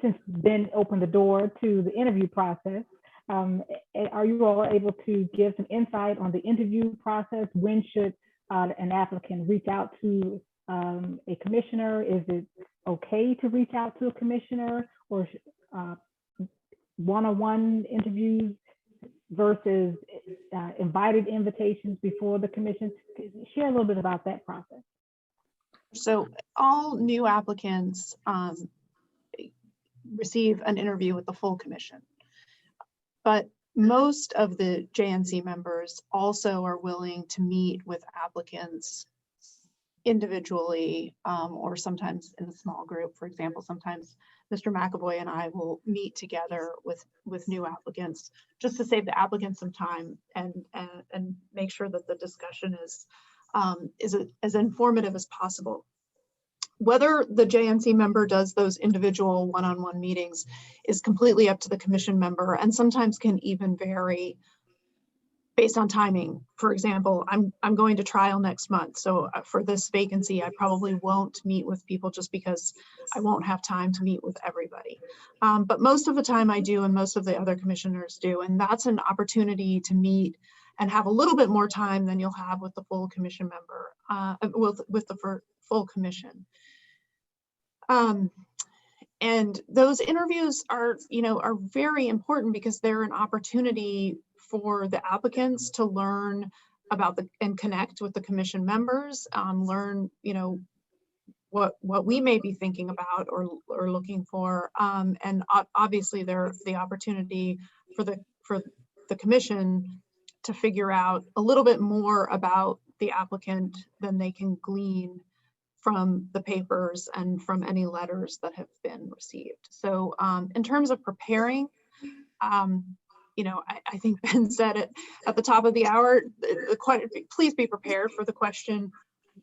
since Ben opened the door to the interview process, are you all able to give some insight on the interview process? When should an applicant reach out to a commissioner? Is it okay to reach out to a commissioner, or one-on-one interviews versus invited invitations before the commission? Share a little bit about that process. So all new applicants receive an interview with the full commission, but most of the JNC members also are willing to meet with applicants individually, or sometimes in a small group. For example, sometimes Mr. McAvoy and I will meet together with new applicants just to save the applicants some time and make sure that the discussion is as informative as possible. Whether the JNC member does those individual one-on-one meetings is completely up to the commission member, and sometimes can even vary based on timing. For example, I'm going to trial next month. So for this vacancy, I probably won't meet with people just because I won't have time to meet with everybody. But most of the time I do, and most of the other commissioners do. And that's an opportunity to meet and have a little bit more time than you'll have with the full commission member, with the full commission. And those interviews are very important because they're an opportunity for the applicants to learn about and connect with the commission members, learn, what we may be thinking about or looking for. And obviously there's the opportunity for the commission to figure out a little bit more about the applicant than they can glean from the papers and from any letters that have been received. So in terms of preparing, I think Ben said it at the top of the hour, please be prepared for the question,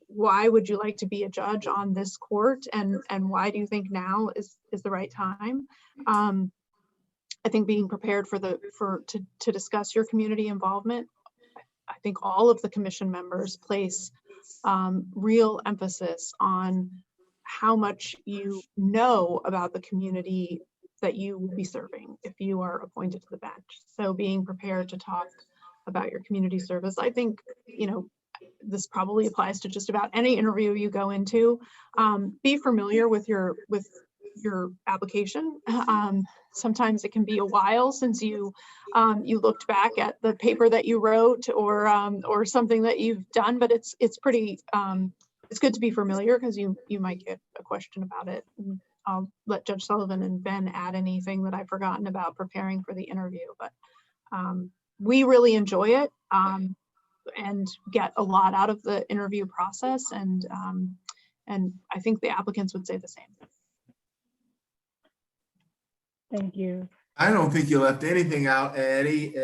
why would you like to be a judge on this court, and why do you think now is the right time? I think being prepared to discuss your community involvement. I think all of the commission members place real emphasis on how much you know about the community that you will be serving if you are appointed to the bench. So being prepared to talk about your community service, I think, this probably applies to just about any interview you go into. Be familiar with your application. Sometimes it can be a while since you looked back at the paper that you wrote or something that you've done, but it's pretty it's good to be familiar because you might get a question about it. And I'll let Judge Sullivan and Ben add anything that I've forgotten about preparing for the interview, but we really enjoy it and get a lot out of the interview process, and I think the applicants would say the same. Thank you. I don't think you left anything out, Addy.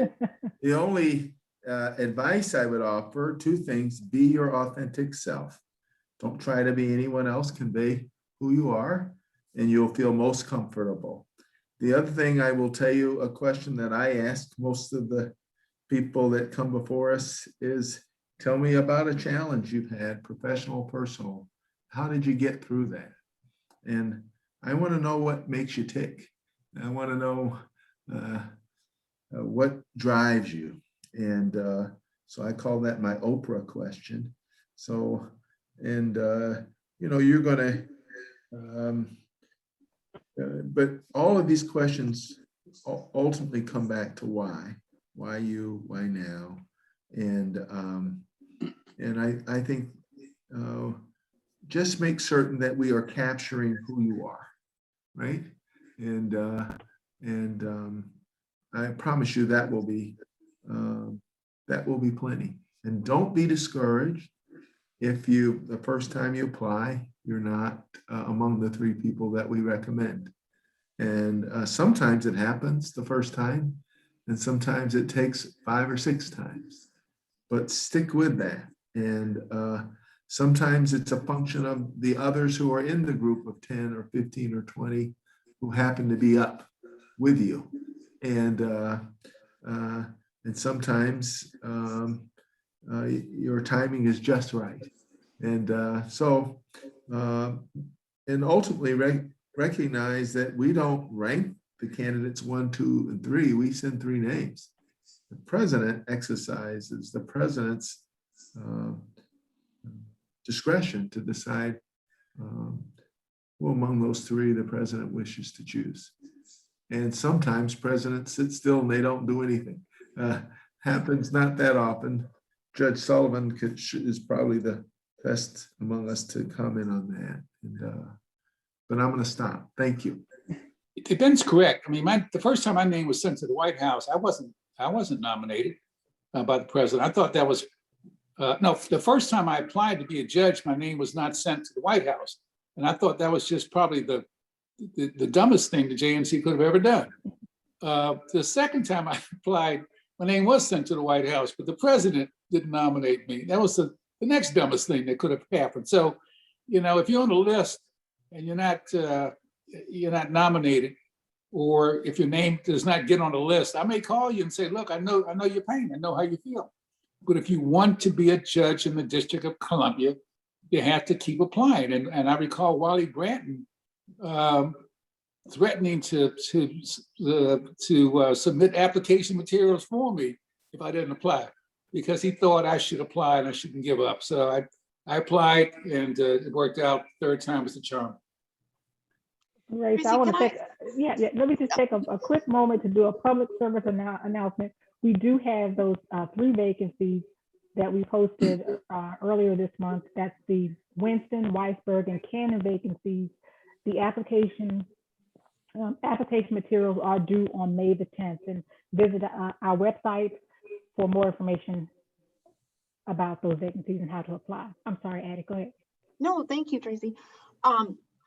The only advice I would offer, 2 things: be your authentic self. Don't try to be anyone else. Convey who you are, and you'll feel most comfortable. The other thing I will tell you, a question that I ask most of the people that come before us is, tell me about a challenge you've had, professional, personal. How did you get through that? And I want to know what makes you tick. I want to know what drives you. And so I call that my Oprah question. So, and you're going to, but all of these questions ultimately come back to why you, why now? And And I think just make certain that we are capturing who you are, right? And I promise you that will be plenty. And don't be discouraged if the first time you apply, you're not among the 3 people that we recommend. And sometimes it happens the first time, and sometimes it takes 5 or 6 times. But stick with that. And sometimes it's a function of the others who are in the group of 10 or 15 or 20 who happen to be up with you. And sometimes your timing is just right. And and ultimately recognize that we don't rank the candidates 1, 2, and 3. We send 3 names. The president exercises the president's discretion to decide who among those 3 the president wishes to choose. And sometimes presidents sit still and they don't do anything. Happens not that often. Judge Sullivan is probably the best among us to comment on that. And, but I'm going to stop. Thank you. Ben's correct. I mean, the first time my name was sent to the White House, I wasn't nominated by the president. I thought that was no. The first time I applied to be a judge, my name was not sent to the White House, and I thought that was just probably the dumbest thing the JNC could have ever done. The second time I applied, my name was sent to the White House, but the president didn't nominate me. That was the next dumbest thing that could have happened. So, if you're on the list and you're not nominated, or if your name does not get on the list, I may call you and say, look, I know your pain. I know how you feel. But if you want to be a judge in the District of Columbia, you have to keep applying. And I recall Wally Branton threatening to submit application materials for me if I didn't apply, because he thought I should apply and I shouldn't give up. So I applied, and it worked out. 3rd time was the charm. Right, so I want to take, let me just take a quick moment to do a public service announcement. We do have those 3 vacancies that we posted earlier this month. That's the Winston, Weisberg, and Cannon vacancies. The application materials are due on May the 10th, and visit our website for more information about those vacancies and how to apply. I'm sorry, Addy, go ahead. No, thank you, Tracy.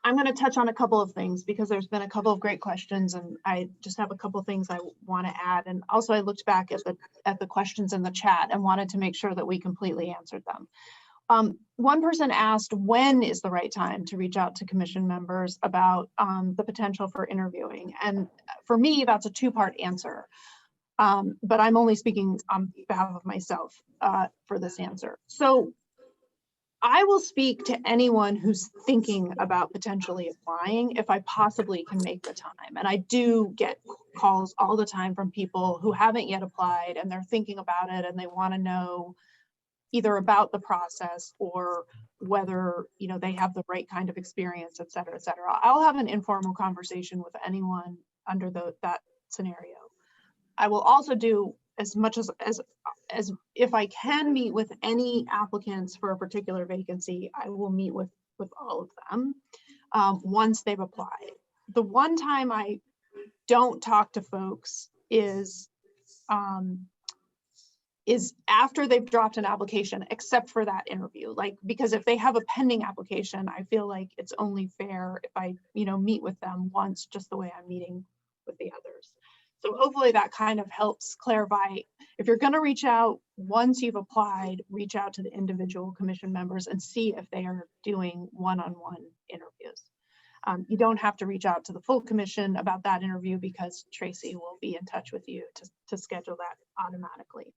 I'm going to touch on a couple of things because there's been a couple of great questions, and I just have a couple of things I want to add. And also I looked back at the questions in the chat and wanted to make sure that we completely answered them. One person asked, when is the right time to reach out to commission members about the potential for interviewing? And for me, that's a 2-part answer. But I'm only speaking on behalf of myself for this answer. So I will speak to anyone who's thinking about potentially applying if I possibly can make the time. And I do get calls all the time from people who haven't yet applied and they're thinking about it and they want to know either about the process or whether they have the right kind of experience, et cetera, et cetera. I'll have an informal conversation with anyone under that scenario. I will also do as much as if I can meet with any applicants for a particular vacancy, I will meet with all of them once they've applied. The one time I don't talk to folks is after they've dropped an application, except for that interview. Because if they have a pending application, I feel like it's only fair if I meet with them once, just the way I'm meeting with the others. So hopefully that kind of helps clarify. If you're going to reach out, once you've applied, reach out to the individual commission members and see if they are doing one-on-one interviews. You don't have to reach out to the full commission about that interview because Tracy will be in touch with you to schedule that automatically.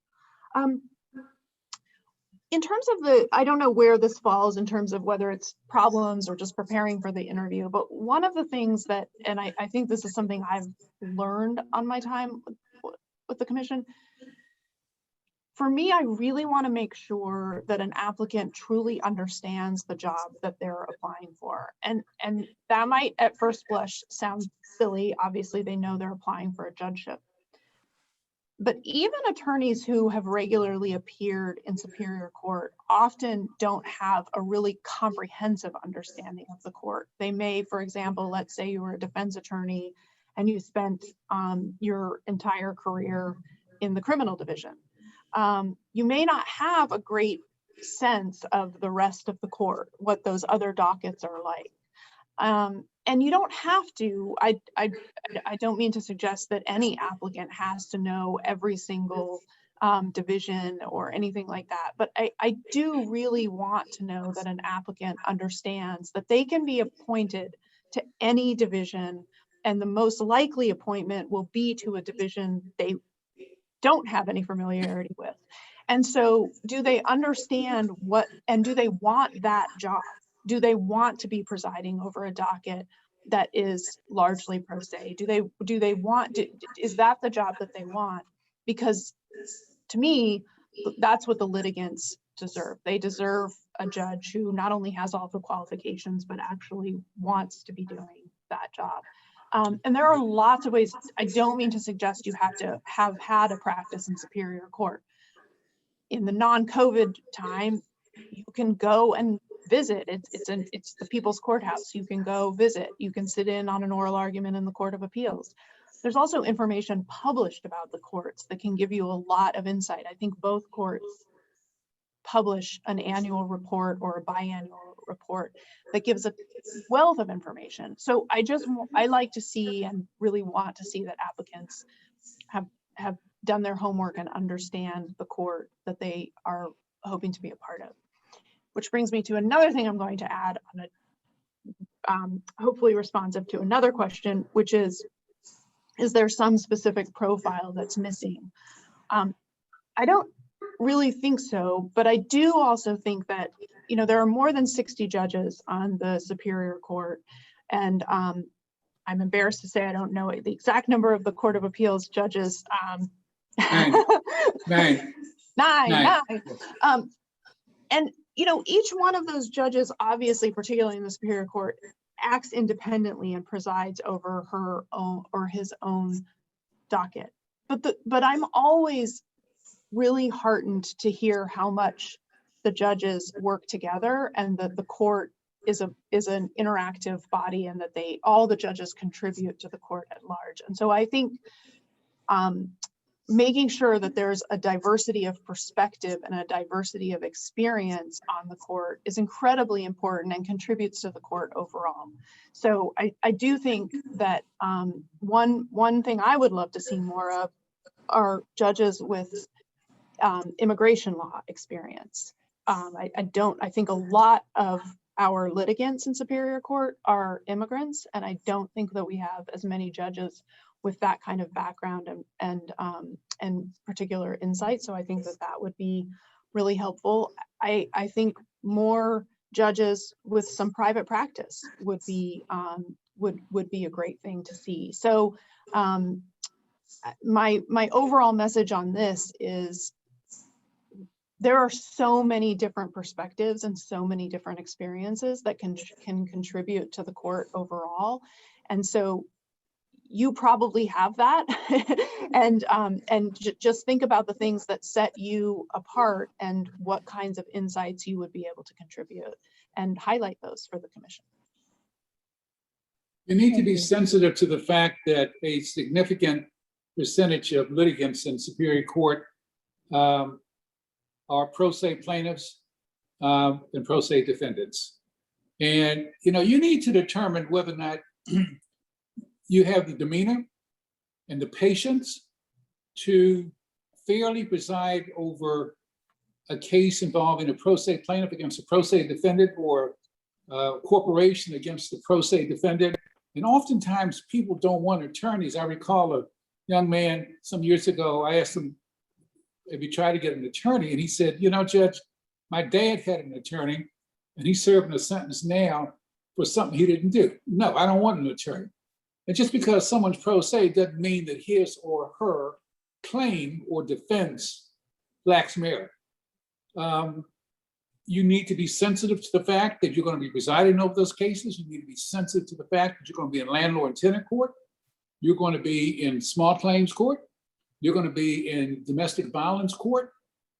In terms of I don't know where this falls in terms of whether it's problems or just preparing for the interview, but one of the things that, and I think this is something I've learned on my time with the commission, for me, I really want to make sure that an applicant truly understands the job that they're applying for. And that might at first blush sound silly. Obviously, they know they're applying for a judgeship. But even attorneys who have regularly appeared in Superior Court often don't have a really comprehensive understanding of the court. They may, for example, let's say you were a defense attorney and you spent your entire career in the criminal division. You may not have a great sense of the rest of the court, what those other dockets are like. And you don't have to, I don't mean to suggest that any applicant has to know every single division or anything like that, but I do really want to know that an applicant understands that they can be appointed to any division, and the most likely appointment will be to a division they don't have any familiarity with. And so do they understand what, and do they want that job? Do they want to be presiding over a docket that is largely pro se? Do they want, is that the job that they want? Because to me, that's what the litigants deserve. They deserve a judge who not only has all the qualifications, but actually wants to be doing that job. And there are lots of ways. I don't mean to suggest you have to have had a practice in Superior Court. In the non-COVID time, you can go and visit. It's the People's Courthouse. You can go visit. You can sit in on an oral argument in the Court of Appeals. There's also information published about the courts that can give you a lot of insight. I think both courts publish an annual report or a biannual report that gives a wealth of information. So I like to see and really want to see that applicants have done their homework and understand the court that they are hoping to be a part of. Which brings me to another thing I'm going to add on a hopefully responsive to another question, which is there some specific profile that's missing? I don't really think so, but I do also think that, you know, there are more than 60 judges on the Superior Court, and I'm embarrassed to say I don't know the exact number of the Court of Appeals judges. Nine. And you know, each one of those judges, obviously, particularly in the Superior Court, acts independently and presides over her own or his own docket. But I'm always really heartened to hear how much the judges work together, and that the court is an interactive body, and that all the judges contribute to the court at large. And so I think making sure that there's a diversity of perspective and a diversity of experience on the court is incredibly important and contributes to the court overall. So I do think that one thing I would love to see more of are judges with immigration law experience. I think a lot of our litigants in Superior Court are immigrants, and I don't think that we have as many judges with that kind of background and particular insight. So I think that would be really helpful. I think more judges with some private practice would be a great thing to see. So my overall message on this is there are so many different perspectives and so many different experiences that can contribute to the court overall. And so you probably have that. and just think about the things that set you apart and what kinds of insights you would be able to contribute, and highlight those for the commission. You need to be sensitive to the fact that a significant percentage of litigants in Superior Court are pro se plaintiffs and pro se defendants. And you know, you need to determine whether or not you have the demeanor and the patience to fairly preside over a case involving a pro se plaintiff against a pro se defendant, or a corporation against the pro se defendant. And oftentimes people don't want attorneys. I recall a young man some years ago, I asked him if he tried to get an attorney, and he said, you know, Judge, my dad had an attorney and he's serving a sentence now for something he didn't do. No, I don't want an attorney. And just because someone's pro se doesn't mean that his or her claim or defense lacks merit. You need to be sensitive to the fact that you're going to be presiding over those cases. You need to be sensitive to the fact that you're going to be in landlord and tenant court. You're going to be in small claims court. you're going to be in domestic violence court?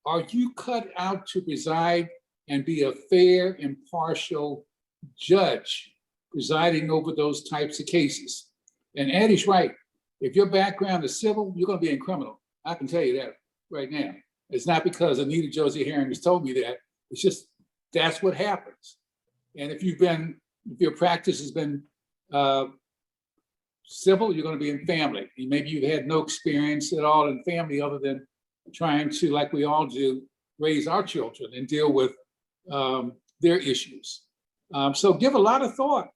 Are you cut out to preside and be a fair, impartial judge presiding over those types of cases? And Addy's right. If your background is civil, you're going to be in criminal. I can tell you that right now. It's not because Anita Josie Herring has told me that. It's just that's what happens. And if your practice has been civil, you're going to be in family. And maybe you've had no experience at all in family other than trying to, like we all do, raise our children and deal with their issues. So give a lot of thought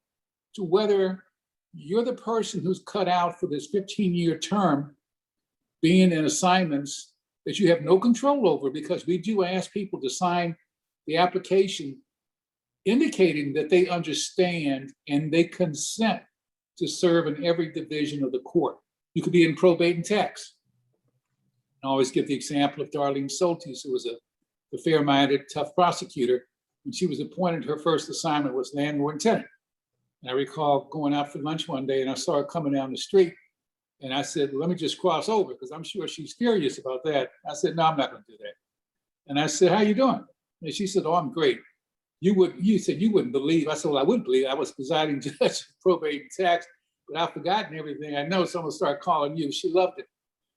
to whether you're the person who's cut out for this 15-year term being in assignments that you have no control over, because we do ask people to sign the application indicating that they understand and they consent to serve in every division of the court. You could be in probate and tax. I always give the example of Darlene Soltis, who was a fair-minded, tough prosecutor. When she was appointed, her first assignment was landlord and tenant. And I recall going out for lunch one day and I saw her coming down the street. And I said, well, let me just cross over because I'm sure she's furious about that. I said, no, I'm not going to do that. And I said, how you doing? And she said, oh, I'm great. You said you wouldn't believe. I said, well, I wouldn't believe. I was presiding judge of probate and tax, but I've forgotten everything. I know someone started calling you. She loved it.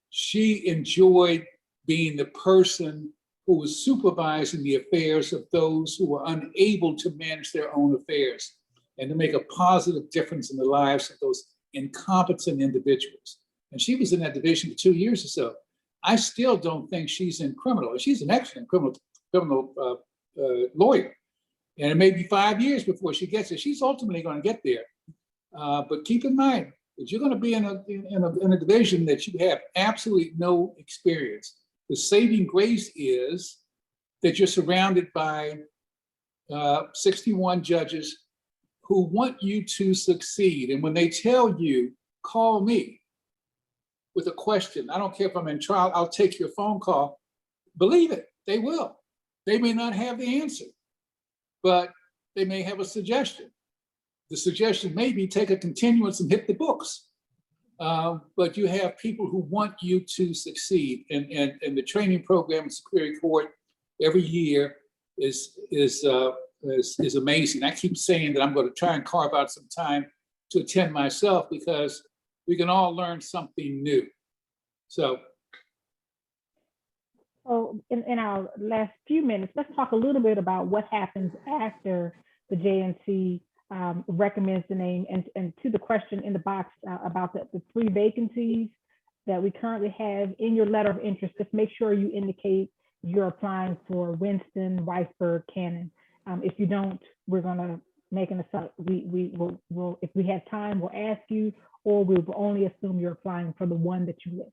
She enjoyed being the person who was supervising the affairs of those who were unable to manage their own affairs and to make a positive difference in the lives of those incompetent individuals. And she was in that division for 2 years or so. I still don't think she's in criminal. She's an excellent criminal lawyer. And it may be 5 years before she gets it. She's ultimately going to get there. But keep in mind that you're going to be in a division that you have absolutely no experience. The saving grace is that you're surrounded by 61 judges who want you to succeed. And when they tell you, call me with a question, I don't care if I'm in trial, I'll take your phone call. Believe it, they will. They may not have the answer, but they may have a suggestion. The suggestion may be take a continuance and hit the books. But you have people who want you to succeed. And the training program in Superior Court every year is amazing. I keep saying that I'm going to try and carve out some time to attend myself because we can all learn something new. So in our last few minutes, let's talk a little bit about what happens after the JNC recommends the name, and to the question in the box about the 3 vacancies that we currently have. In your letter of interest, just make sure you indicate you're applying for Winston, Weisberg, Cannon. If you don't, we're going to make an assumption. We'll, if we have time, we'll ask you, or we will only assume you're applying for the one that you list.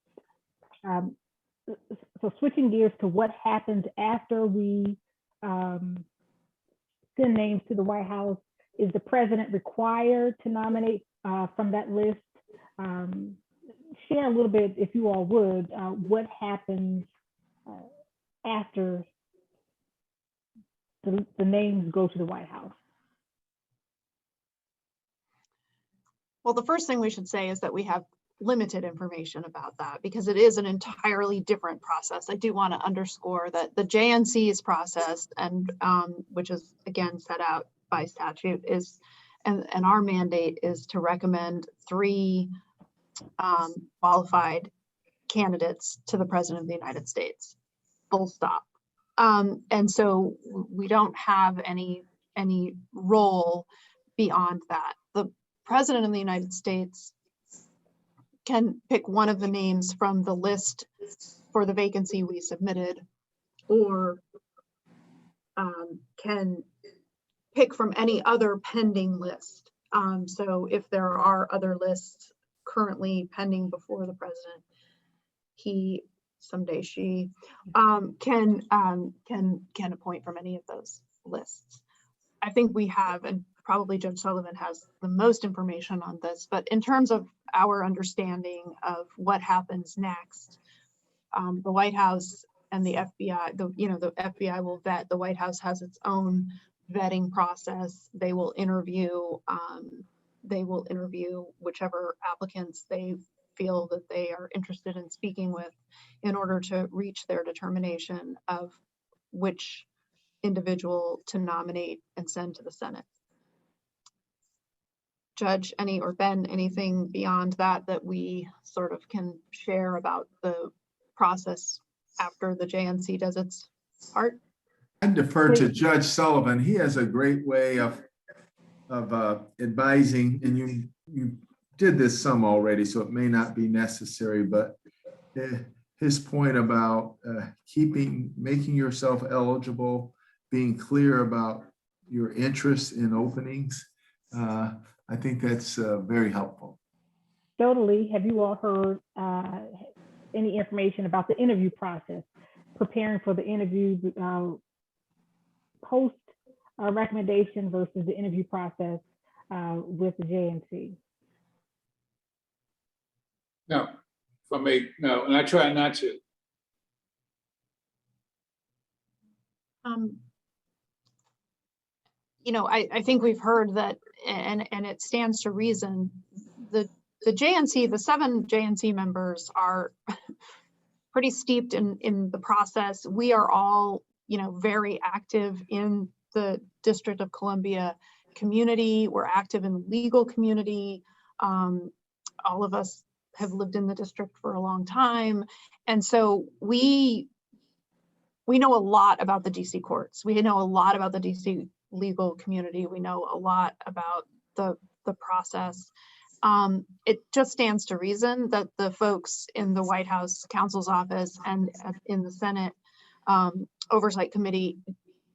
So switching gears to what happens after we send names to the White House. Is the president required to nominate from that list? Share a little bit, if you all would, what happens after the names go to the White House? Well, the first thing we should say is that we have limited information about that because it is an entirely different process. I do want to underscore that the JNC's process, and which is again set out by statute, is, and our mandate is to recommend 3 qualified candidates to the President of the United States, full stop. And so we don't have any role beyond that. The President of the United States can pick one of the names from the list for the vacancy we submitted, or can pick from any other pending list. So if there are other lists currently pending before the president, he, someday she, can appoint from any of those lists. I think we have, and probably Judge Sullivan has the most information on this, but in terms of our understanding of what happens next, the White House and the FBI, the FBI will vet. The White House has its own vetting process. They will interview whichever applicants they feel that they are interested in speaking with in order to reach their determination of which individual to nominate and send to the Senate. Judge, or Ben, anything beyond that that we sort of can share about the process after the JNC does its part? I defer to Judge Sullivan. He has a great way of advising, and you did this some already, so it may not be necessary, but his point about making yourself eligible, being clear about your interest in openings, I think that's very helpful. Totally. Have you all heard any information about the interview process, preparing for the interview, post recommendation versus the interview process with the JNC? No, from me, no, and I try not to. I think we've heard that, and it stands to reason, the JNC, the 7 JNC members are pretty steeped in the process. We are all, very active in the District of Columbia community. We're active in the legal community. All of us have lived in the district for a long time. And so we know a lot about the DC courts. We know a lot about the DC legal community. We know a lot about the process. It just stands to reason that the folks in the White House counsel's office and in the Senate Oversight Committee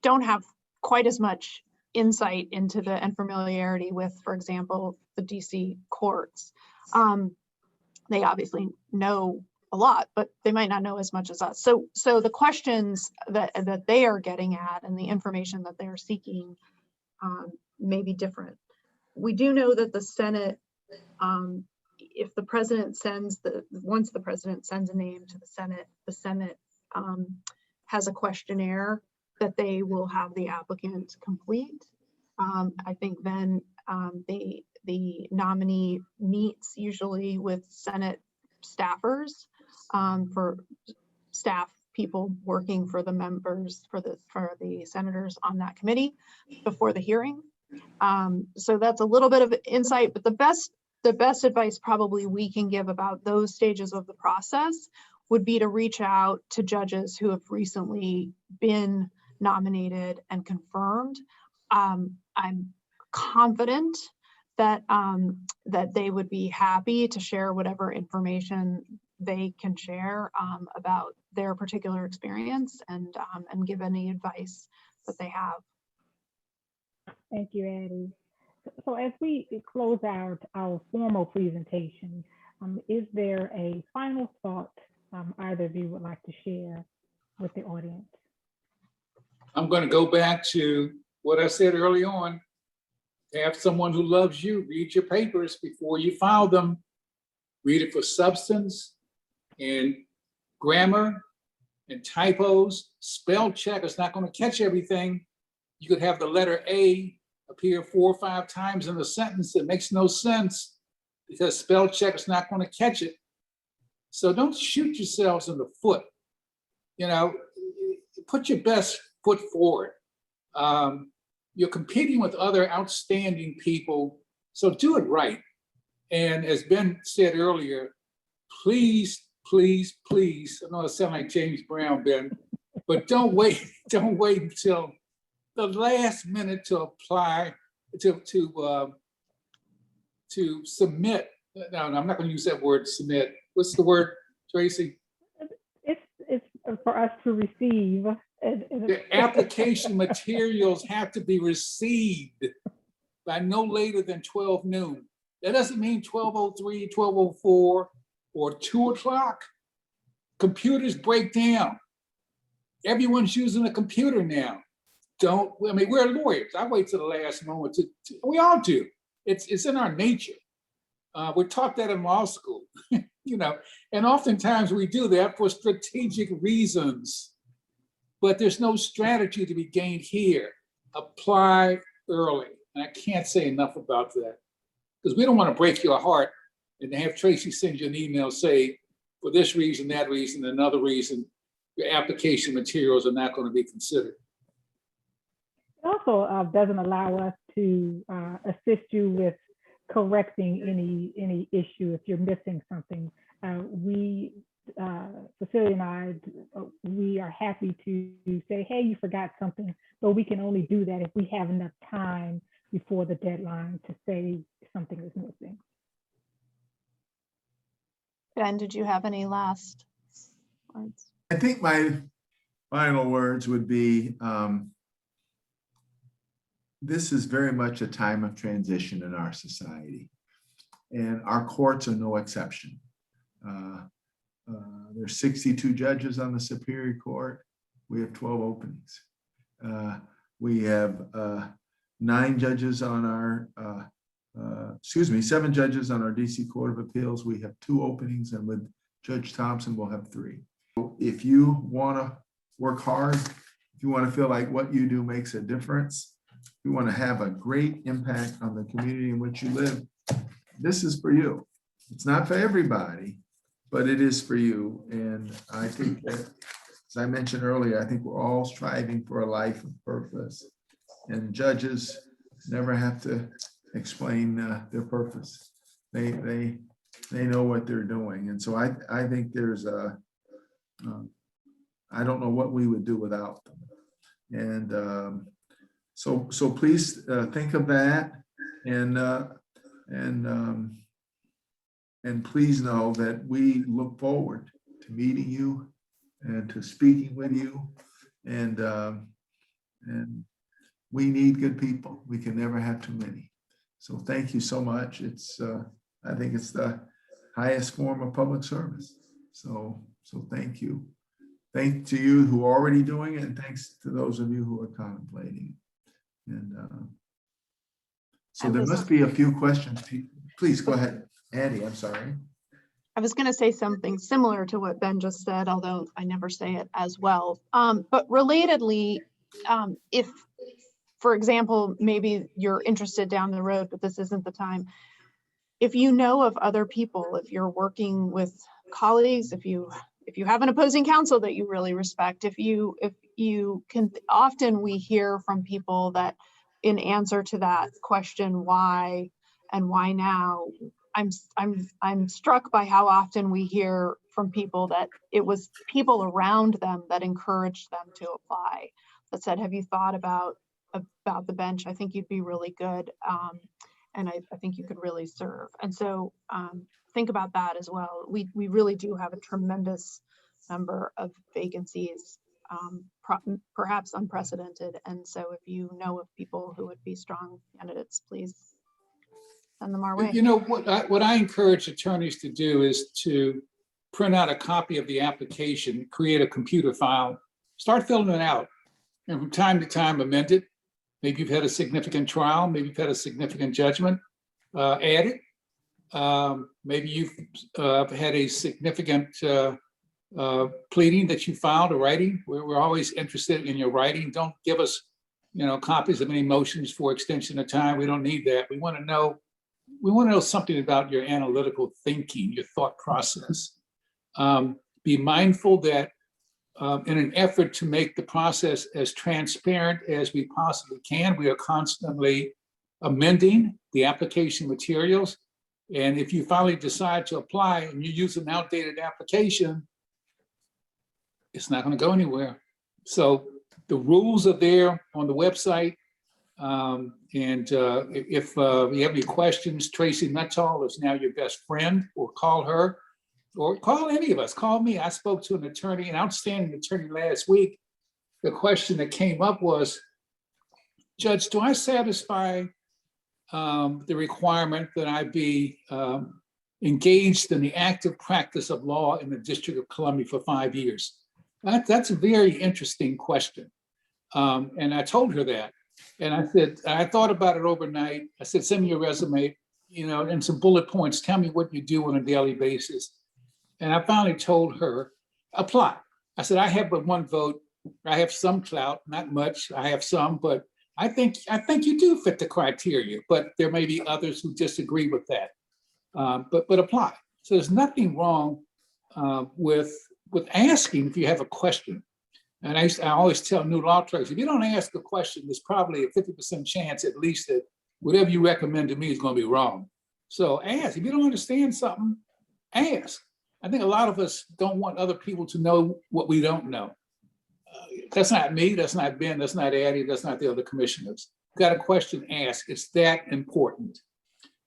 don't have quite as much insight into and familiarity with, for example, the DC courts. They obviously know a lot, but they might not know as much as us. So the questions that they are getting at and the information that they're seeking may be different. We do know that the Senate, if the president once the president sends a name to the Senate has a questionnaire that they will have the applicant complete. I think then the nominee meets usually with Senate staffers, for staff people working for the members, for the senators on that committee before the hearing. So that's a little bit of insight, but the best advice probably we can give about those stages of the process would be to reach out to judges who have recently been nominated and confirmed. I'm confident that they would be happy to share whatever information they can share about their particular experience and give any advice that they have. Thank you, Addy. So as we close out our formal presentation, is there a final thought either of you would like to share with the audience? I'm going to go back to what I said early on. Have someone who loves you read your papers before you file them. Read it for substance and grammar and typos. Spell check is not going to catch everything. You could have the letter A appear 4 or 5 times in a sentence that makes no sense because spell check is not going to catch it. So don't shoot yourselves in the foot. Put your best foot forward. You're competing with other outstanding people, so do it right. And as Ben said earlier, please, please, please, I know it sounds like James Brown, Ben, but don't wait until the last minute to apply, to submit. No, I'm not going to use that word, submit. What's the word, Tracy? It's for us to receive. The application materials have to be received by no later than 12 noon. That doesn't mean 12:03, 12:04, or 2 o'clock. Computers break down. Everyone's using a computer now. We're lawyers. I wait till the last moment we all do. It's in our nature. We're taught that in law school, and oftentimes we do that for strategic reasons. But there's no strategy to be gained here. Apply early. And I can't say enough about that because we don't want to break your heart and to have Tracy send you an email, say, for this reason, that reason, another reason, your application materials are not going to be considered. It also doesn't allow us to assist you with correcting any issue if you're missing something. Cecilia and I, we are happy to say, hey, you forgot something, but we can only do that if we have enough time before the deadline to say something is missing. Ben, did you have any last words? I think my final words would be, this is very much a time of transition in our society, and our courts are no exception. There's 62 judges on the Superior Court. We have 12 openings. We have 7 judges on our DC Court of Appeals. We have 2 openings, and with Judge Thompson, we'll have 3. If you want to work hard, if you want to feel like what you do makes a difference, if you want to have a great impact on the community in which you live, this is for you. It's not for everybody, but it is for you. And I think that, as I mentioned earlier, I think we're all striving for a life of purpose, and judges never have to explain their purpose. They know what they're doing. And so I think there's I don't know what we would do without them. And so please think of that, and please know that we look forward to meeting you and to speaking with you. And we need good people. We can never have too many. So thank you so much. It's I think it's the highest form of public service. So thank you. Thanks to you who are already doing it, and thanks to those of you who are contemplating. And so there must be a few questions. Please go ahead, Addy. I'm sorry. I was going to say something similar to what Ben just said, although I never say it as well. But relatedly, if, for example, maybe you're interested down the road, but this isn't the time. If you know of other people, if you're working with colleagues, if you have an opposing counsel that you really respect, if you can, often we hear from people that in answer to that question, why and why now, I'm struck by how often we hear from people that it was people around them that encouraged them to apply, that said, have you thought about the bench? I think you'd be really good. And I think you could really serve. And so think about that as well. We really do have a tremendous number of vacancies, perhaps unprecedented. And so if you know of people who would be strong candidates, please send them our way. You know, what I encourage attorneys to do is to print out a copy of the application, create a computer file, start filling it out, and from time to time amend it. Maybe you've had a significant trial, maybe you've had a significant judgment, add it. Maybe you've had a significant pleading that you filed, a writing. We're always interested in your writing. Don't give us, copies of any motions for extension of time. We don't need that. We want to know something about your analytical thinking, your thought process. Be mindful that in an effort to make the process as transparent as we possibly can, we are constantly amending the application materials. And if you finally decide to apply and you use an outdated application, it's not going to go anywhere. So the rules are there on the website. If you have any questions, Tracy Nutall is now your best friend, or call her. Or call any of us, call me. I spoke to an outstanding attorney last week. The question that came up was, Judge, do I satisfy the requirement that I be engaged in the active practice of law in the District of Columbia for 5 years? That's a very interesting question. And I told her that. And I said, I thought about it overnight. I said, send me your resume, and some bullet points. Tell me what you do on a daily basis. And I finally told her, apply. I said, I have but one vote. I have some clout, not much. I have some, but I think you do fit the criteria, but there may be others who disagree with that. but apply. So there's nothing wrong with asking if you have a question. And I always tell new law clerks, if you don't ask a question, there's probably a 50% chance at least that whatever you recommend to me is going to be wrong. So ask. If you don't understand something, ask. I think a lot of us don't want other people to know what we don't know. That's not me, that's not Ben, that's not Addy, that's not the other commissioners. Got a question, ask. It's that important.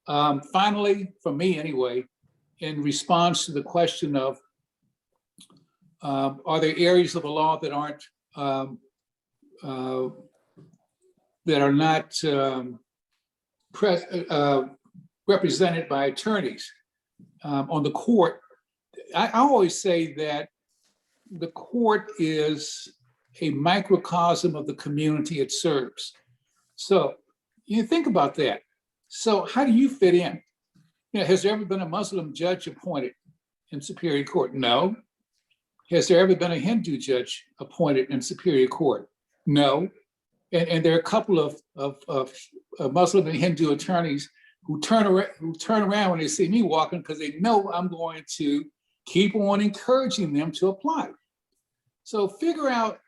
Finally, for me anyway, in response to the question of are there areas of the law that aren't that are not represented by attorneys on the court? I always say that the court is a microcosm of the community it serves. So you think about that. So how do you fit in? You know, has there ever been a Muslim judge appointed in Superior Court? No. Has there ever been a Hindu judge appointed in Superior Court? No. And there are a couple of Muslim and Hindu attorneys who turn around when they see me walking because they know I'm going to keep on encouraging them to apply. So figure out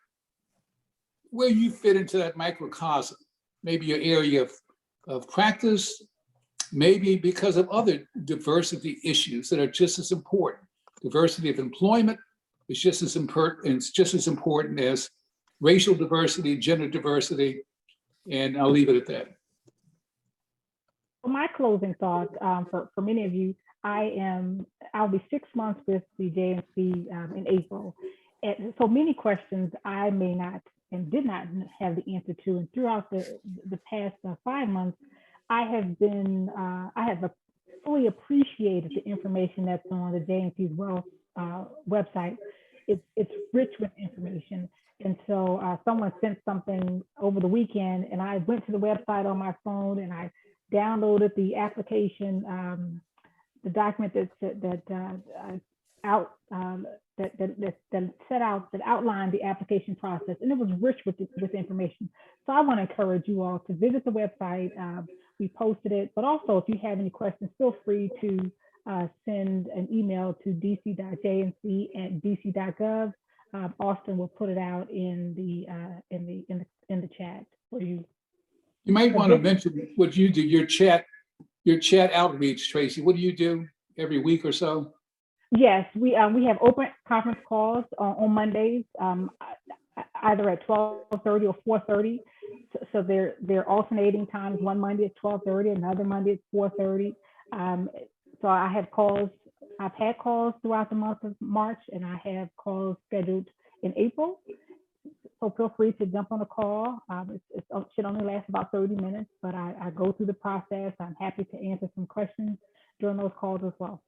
where you fit into that microcosm, maybe your area of practice, maybe because of other diversity issues that are just as important. Diversity of employment is just as important as racial diversity, gender diversity, and I'll leave it at that. My closing thought for many of you, I'll be 6 months with the JNC in April. And so many questions I may not and did not have the answer to. And throughout the past 5 months, I have fully appreciated the information that's on the JNC's website. It's rich with information. And so someone sent something over the weekend and I went to the website on my phone and I downloaded the application, the document that outlined the application process, and it was rich with information. So I want to encourage you all to visit the website. We posted it, but also if you have any questions, feel free to send an email to dc.jnc@dc.gov. Austin will put it out in the chat for you. You might want to mention what you do, your chat outreach, Tracy. What do you do every week or so? Yes, we have open conference calls on Mondays, either at 12:30 or 4:30. So they're alternating times. One Monday at 12:30, another Monday at 4:30. So I have calls. I've had calls throughout the month of March, and I have calls scheduled in April. So feel free to jump on a call. It should only last about 30 minutes, but I go through the process. I'm happy to answer some questions during those calls as well.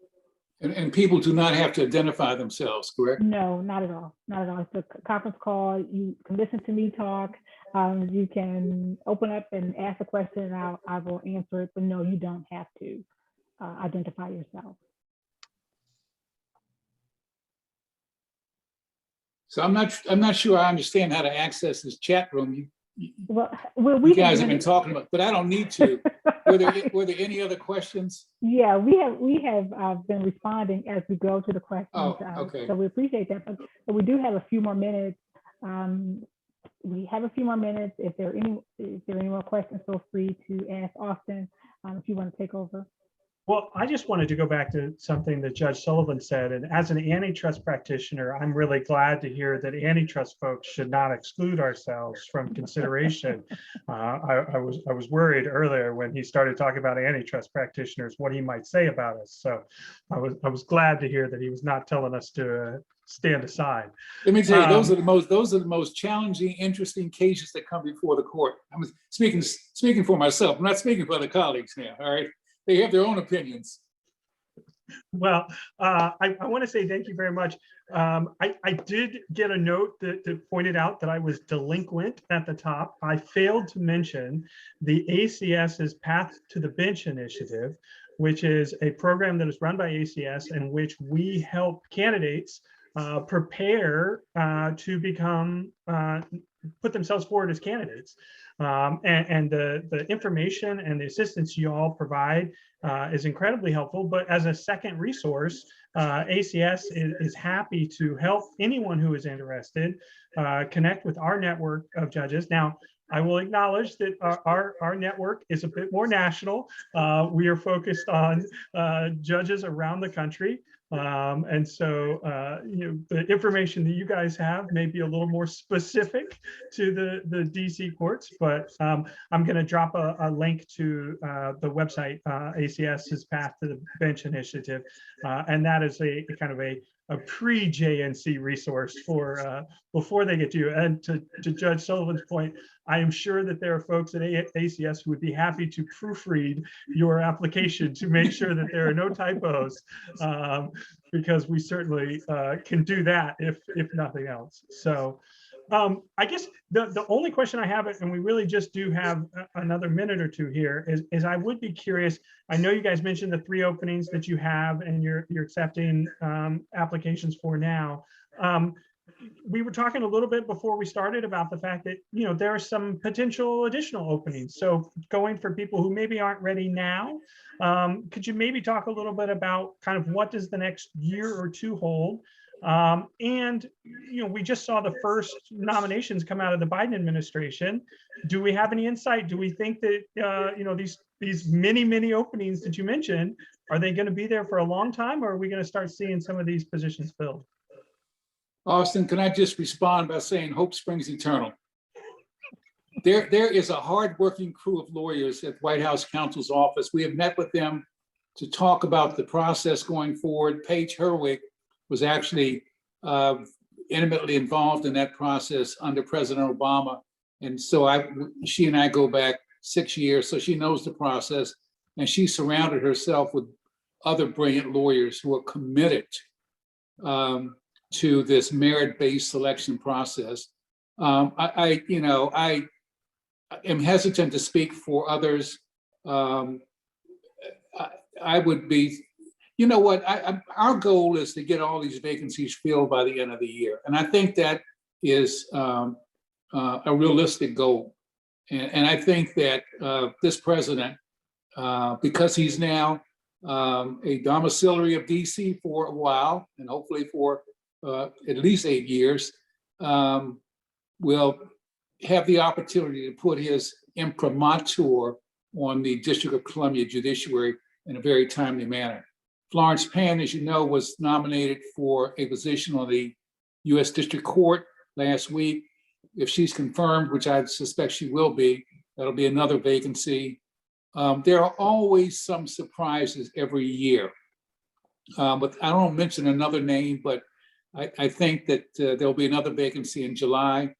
And people do not have to identify themselves, correct? No, not at all. Not at all. It's a conference call. You can listen to me talk. You can open up and ask a question, and I will answer it. But no, you don't have to identify yourself. So I'm not sure I understand how to access this chat room. You guys have been talking about, but I don't need to. Were there any other questions? Yeah, we have been responding as we go to the questions. Oh, okay. So we appreciate that, but we do have a few more minutes. We have a few more minutes. If there are any more questions, feel free to ask Austin if you want to take over. Well, I just wanted to go back to something that Judge Sullivan said. And as an antitrust practitioner, I'm really glad to hear that antitrust folks should not exclude ourselves from consideration. I was worried earlier when he started talking about antitrust practitioners, what he might say about us. So I was glad to hear that he was not telling us to stand aside. Let me tell you, those are the most challenging, interesting cases that come before the court. I'm speaking for myself. I'm not speaking for other colleagues now. All right. They have their own opinions. Well, I want to say thank you very much. I did get a note that pointed out that I was delinquent at the top. I failed to mention the ACS's Path to the Bench initiative, which is a program that is run by ACS in which we help candidates prepare to become put themselves forward as candidates. And the information and the assistance you all provide is incredibly helpful. But as a second resource, ACS is happy to help anyone who is interested connect with our network of judges. Now, I will acknowledge that our network is a bit more national. We are focused on judges around the country. And so, the information that you guys have may be a little more specific to the DC courts, but I'm going to drop a link to the website, ACS's Path to the Bench Initiative. And that is a kind of a pre-JNC resource for before they get to you. And to Judge Sullivan's point, I am sure that there are folks at ACS who would be happy to proofread your application to make sure that there are no typos, because we certainly can do that if nothing else. So I guess the only question I have, and we really just do have another minute or two here, is I would be curious. I know you guys mentioned the 3 openings that you have and you're accepting applications for now. We were talking a little bit before we started about the fact that, there are some potential additional openings. So going for people who maybe aren't ready now, could you maybe talk a little bit about kind of what does the next year or two hold? And, we just saw the first nominations come out of the Biden administration. Do we have any insight? Do we think that, these many openings that you mentioned, are they going to be there for a long time, or are we going to start seeing some of these positions filled? Austin, can I just respond by saying hope springs eternal? There is a hardworking crew of lawyers at White House Counsel's Office. We have met with them to talk about the process going forward. Paige Herwig was actually intimately involved in that process under President Obama. And so she and I go back 6 years, so she knows the process, and she surrounded herself with other brilliant lawyers who are committed to this merit-based selection process. I am hesitant to speak for others. I would be, our goal is to get all these vacancies filled by the end of the year. And I think that is a realistic goal. And I think that this president, because he's now a domiciliary of DC for a while, and hopefully for at least 8 years, will have the opportunity to put his imprimatur on the District of Columbia judiciary in a very timely manner. Florence Pan, as you know, was nominated for a position on the U.S. District Court last week. If she's confirmed, which I suspect she will be, that'll be another vacancy. There are always some surprises every year. But I don't mention another name, but I think that there'll be another vacancy in July.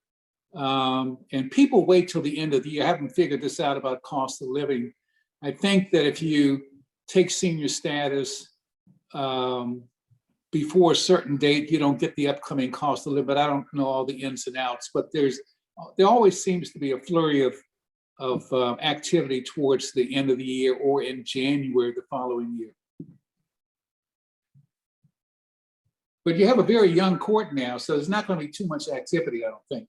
And people wait till the end of the year. I haven't figured this out about cost of living. I think that if you take senior status before a certain date, you don't get the upcoming cost of living, but I don't know all the ins and outs. But there always seems to be a flurry of activity towards the end of the year or in January the following year. But you have a very young court now, so there's not going to be too much activity, I don't think.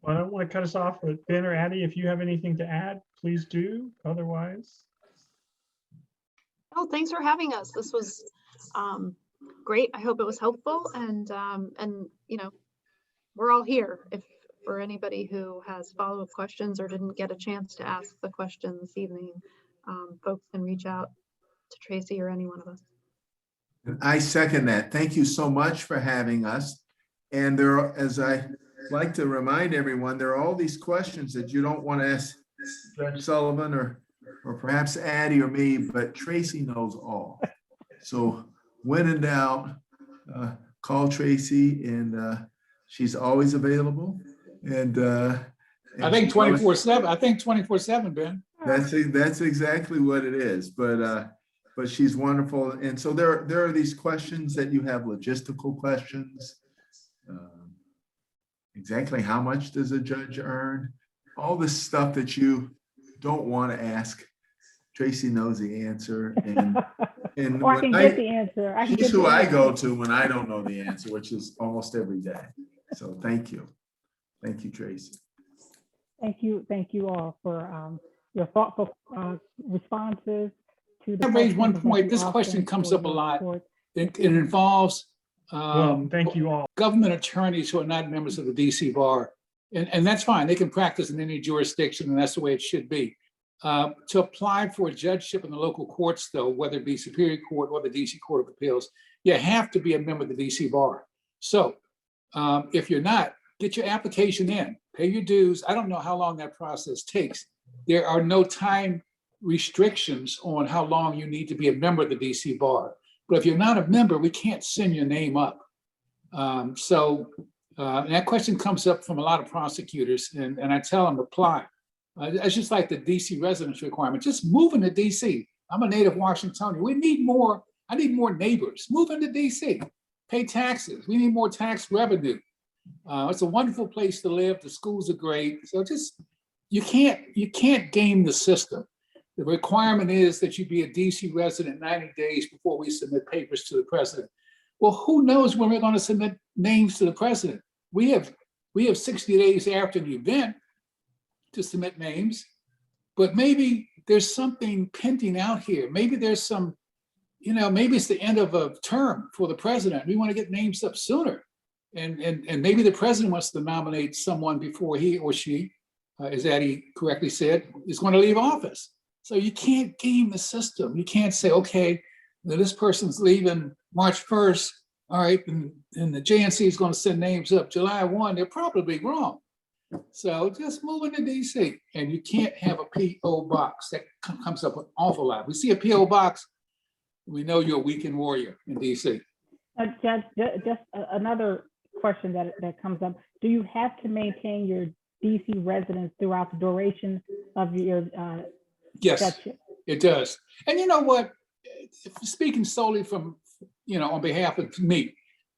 Well, I don't want to cut us off, but Ben or Addy, if you have anything to add, please do. Otherwise. Oh, thanks for having us. This was great. I hope it was helpful, and we're all here. If for anybody who has follow-up questions or didn't get a chance to ask the question this evening, folks can reach out to Tracy or any one of us. I second that. Thank you so much for having us. And there are, as I like to remind everyone, there are all these questions that you don't want to ask Judge Sullivan or perhaps Addy or me, but Tracy knows all. So when in doubt, call Tracy, and she's always available. And I think 24/7. I think 24/7, Ben. That's exactly what it is. But she's wonderful. And so there are these questions that you have, logistical questions. Exactly how much does a judge earn? All this stuff that you don't want to ask. Tracy knows the answer. And And Or I can when get the answer. I can she's get the who I answer. go to when I don't know the answer, which is almost every day. So thank you. Thank you, Tracy. Thank you all for your thoughtful responses to the I raised one questions that point. you This often question comes for up a your lot. support. It involves Well, thank you all. government attorneys who are not members of the DC Bar. And that's fine. They can practice in any jurisdiction, and that's the way it should be. To apply for a judgeship in the local courts, though, whether it be Superior Court or the DC Court of Appeals, you have to be a member of the DC Bar. So if you're not, get your application in, pay your dues. I don't know how long that process takes. There are no time restrictions on how long you need to be a member of the DC Bar. But if you're not a member, we can't send your name up. And that question comes up from a lot of prosecutors, and I tell them apply. It's just like the DC residence requirement. Just move into DC. I'm a native Washingtonian. We need more. I need more neighbors. Move into DC. Pay taxes. We need more tax revenue. It's a wonderful place to live. The schools are great. So just you can't game the system. The requirement is that you be a DC resident 90 days before we submit papers to the president. Well, who knows when we're going to submit names to the president? We have 60 days after the event to submit names, but maybe there's something pending out here. Maybe there's some, maybe it's the end of a term for the president. We want to get names up sooner. And maybe the president wants to nominate someone before he or she, as Addy correctly said, is going to leave office. So you can't game the system. You can't say, okay, this person's leaving March 1st. All right, and the JNC is going to send names up July 1. They're probably wrong. So just move into DC, and you can't have a PO box. That comes up an awful lot. We see a PO box, we know you're a weekend warrior in DC. Judge, just another question that comes up. Do you have to maintain your DC residence throughout the duration of your Yes, judgeship? it does. And you know what? Speaking solely from, on behalf of me,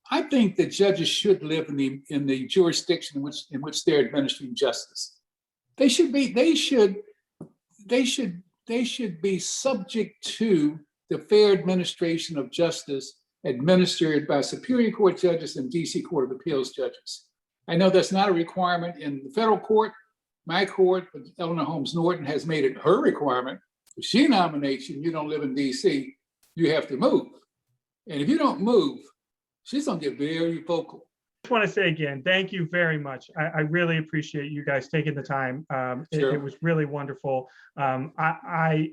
I think that judges should live in the jurisdiction in which they're administering justice. They should be subject to the fair administration of justice administered by Superior Court judges and DC Court of Appeals judges. I know that's not a requirement in the federal court. My court, Eleanor Holmes Norton, has made it her requirement. If she nominates you and you don't live in DC, you have to move. And if you don't move, she's gonna get very vocal. I just want to say again, thank you very much. I really appreciate you guys taking the time. Sure. It was really wonderful. I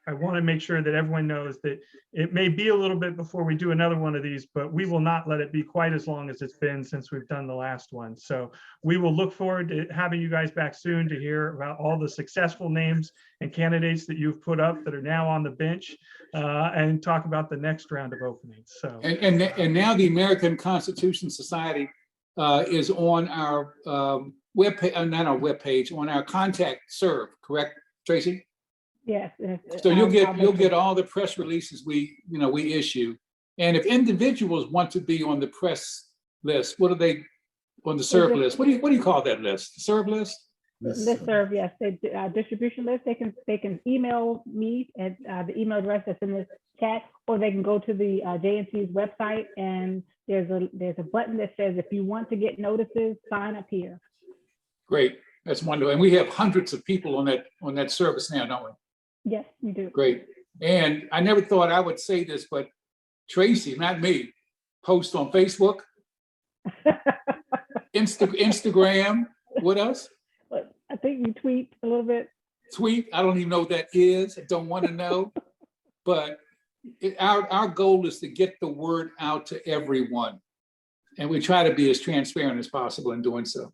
want to make sure that everyone knows that it may be a little bit before we do another one of these, but we will not let it be quite as long as it's been since we've done the last one. So we will look forward to having you guys back soon to hear about all the successful names and candidates that you've put up that are now on the bench, and talk about the next round of openings. So And now the American Constitution Society is on our webpage, not our webpage, on our contact serve, correct, Tracy? Yes. So you'll get all the press releases we issue. And if individuals want to be on the press list, what are they on the serve list? What do you call that list? The serve list? Listserv, yes, distribution list. They can email me at the email address that's in the chat, or they can go to the JNC's website, and there's a button that says if you want to get notices, sign up here. Great, that's wonderful. And we have hundreds of people on that service now, don't we? Yes, we do. Great. And I never thought I would say this, but Tracy, not me, post on Facebook, Instagram, what else? I think you tweet a little bit. Tweet, I don't even know what that is. I don't want to know. But our goal is to get the word out to everyone. And we try to be as transparent as possible in doing so.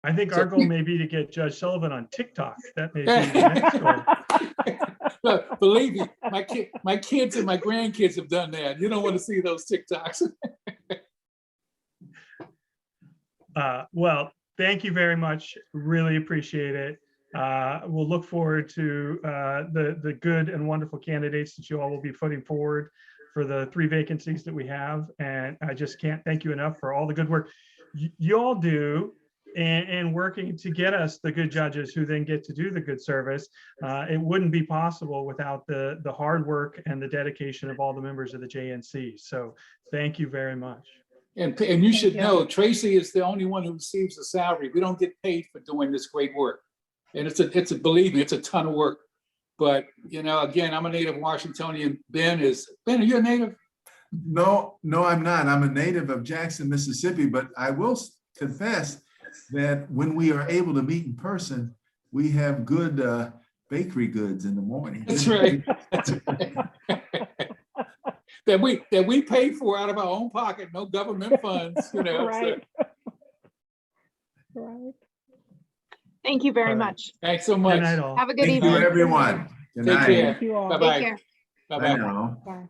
I think our goal may be to get Judge Sullivan on TikTok. That may be the next goal. Look, believe me, my kids and my grandkids have done that. You don't want to see those TikToks. Well, thank you very much. Really appreciate it. We'll look forward to the good and wonderful candidates that you all will be putting forward for the 3 vacancies that we have. And I just can't thank you enough for all the good work you all do and working to get us the good judges who then get to do the good service. It wouldn't be possible without the hard work and the dedication of all the members of the JNC. So thank you very much. And you should you. know, Tracy is the only one who receives a salary. We don't get paid for doing this great work. And believe me, it's a ton of work. But, you know, again, I'm a native Washingtonian. Ben, are you a native? No, I'm not. I'm a native of Jackson, Mississippi, but I will confess that when we are able to meet in person, we have good bakery goods in the morning. That's right. That's right. that we pay for out of our own pocket, no government funds, you know. Right. So, Right. Thank you very All right. much. thanks so Good much. night, all. Have a good Thank you, evening. everyone. Good Take night. care. Thank you all. Bye-bye. Take care. Bye Bye-bye. now. Bye.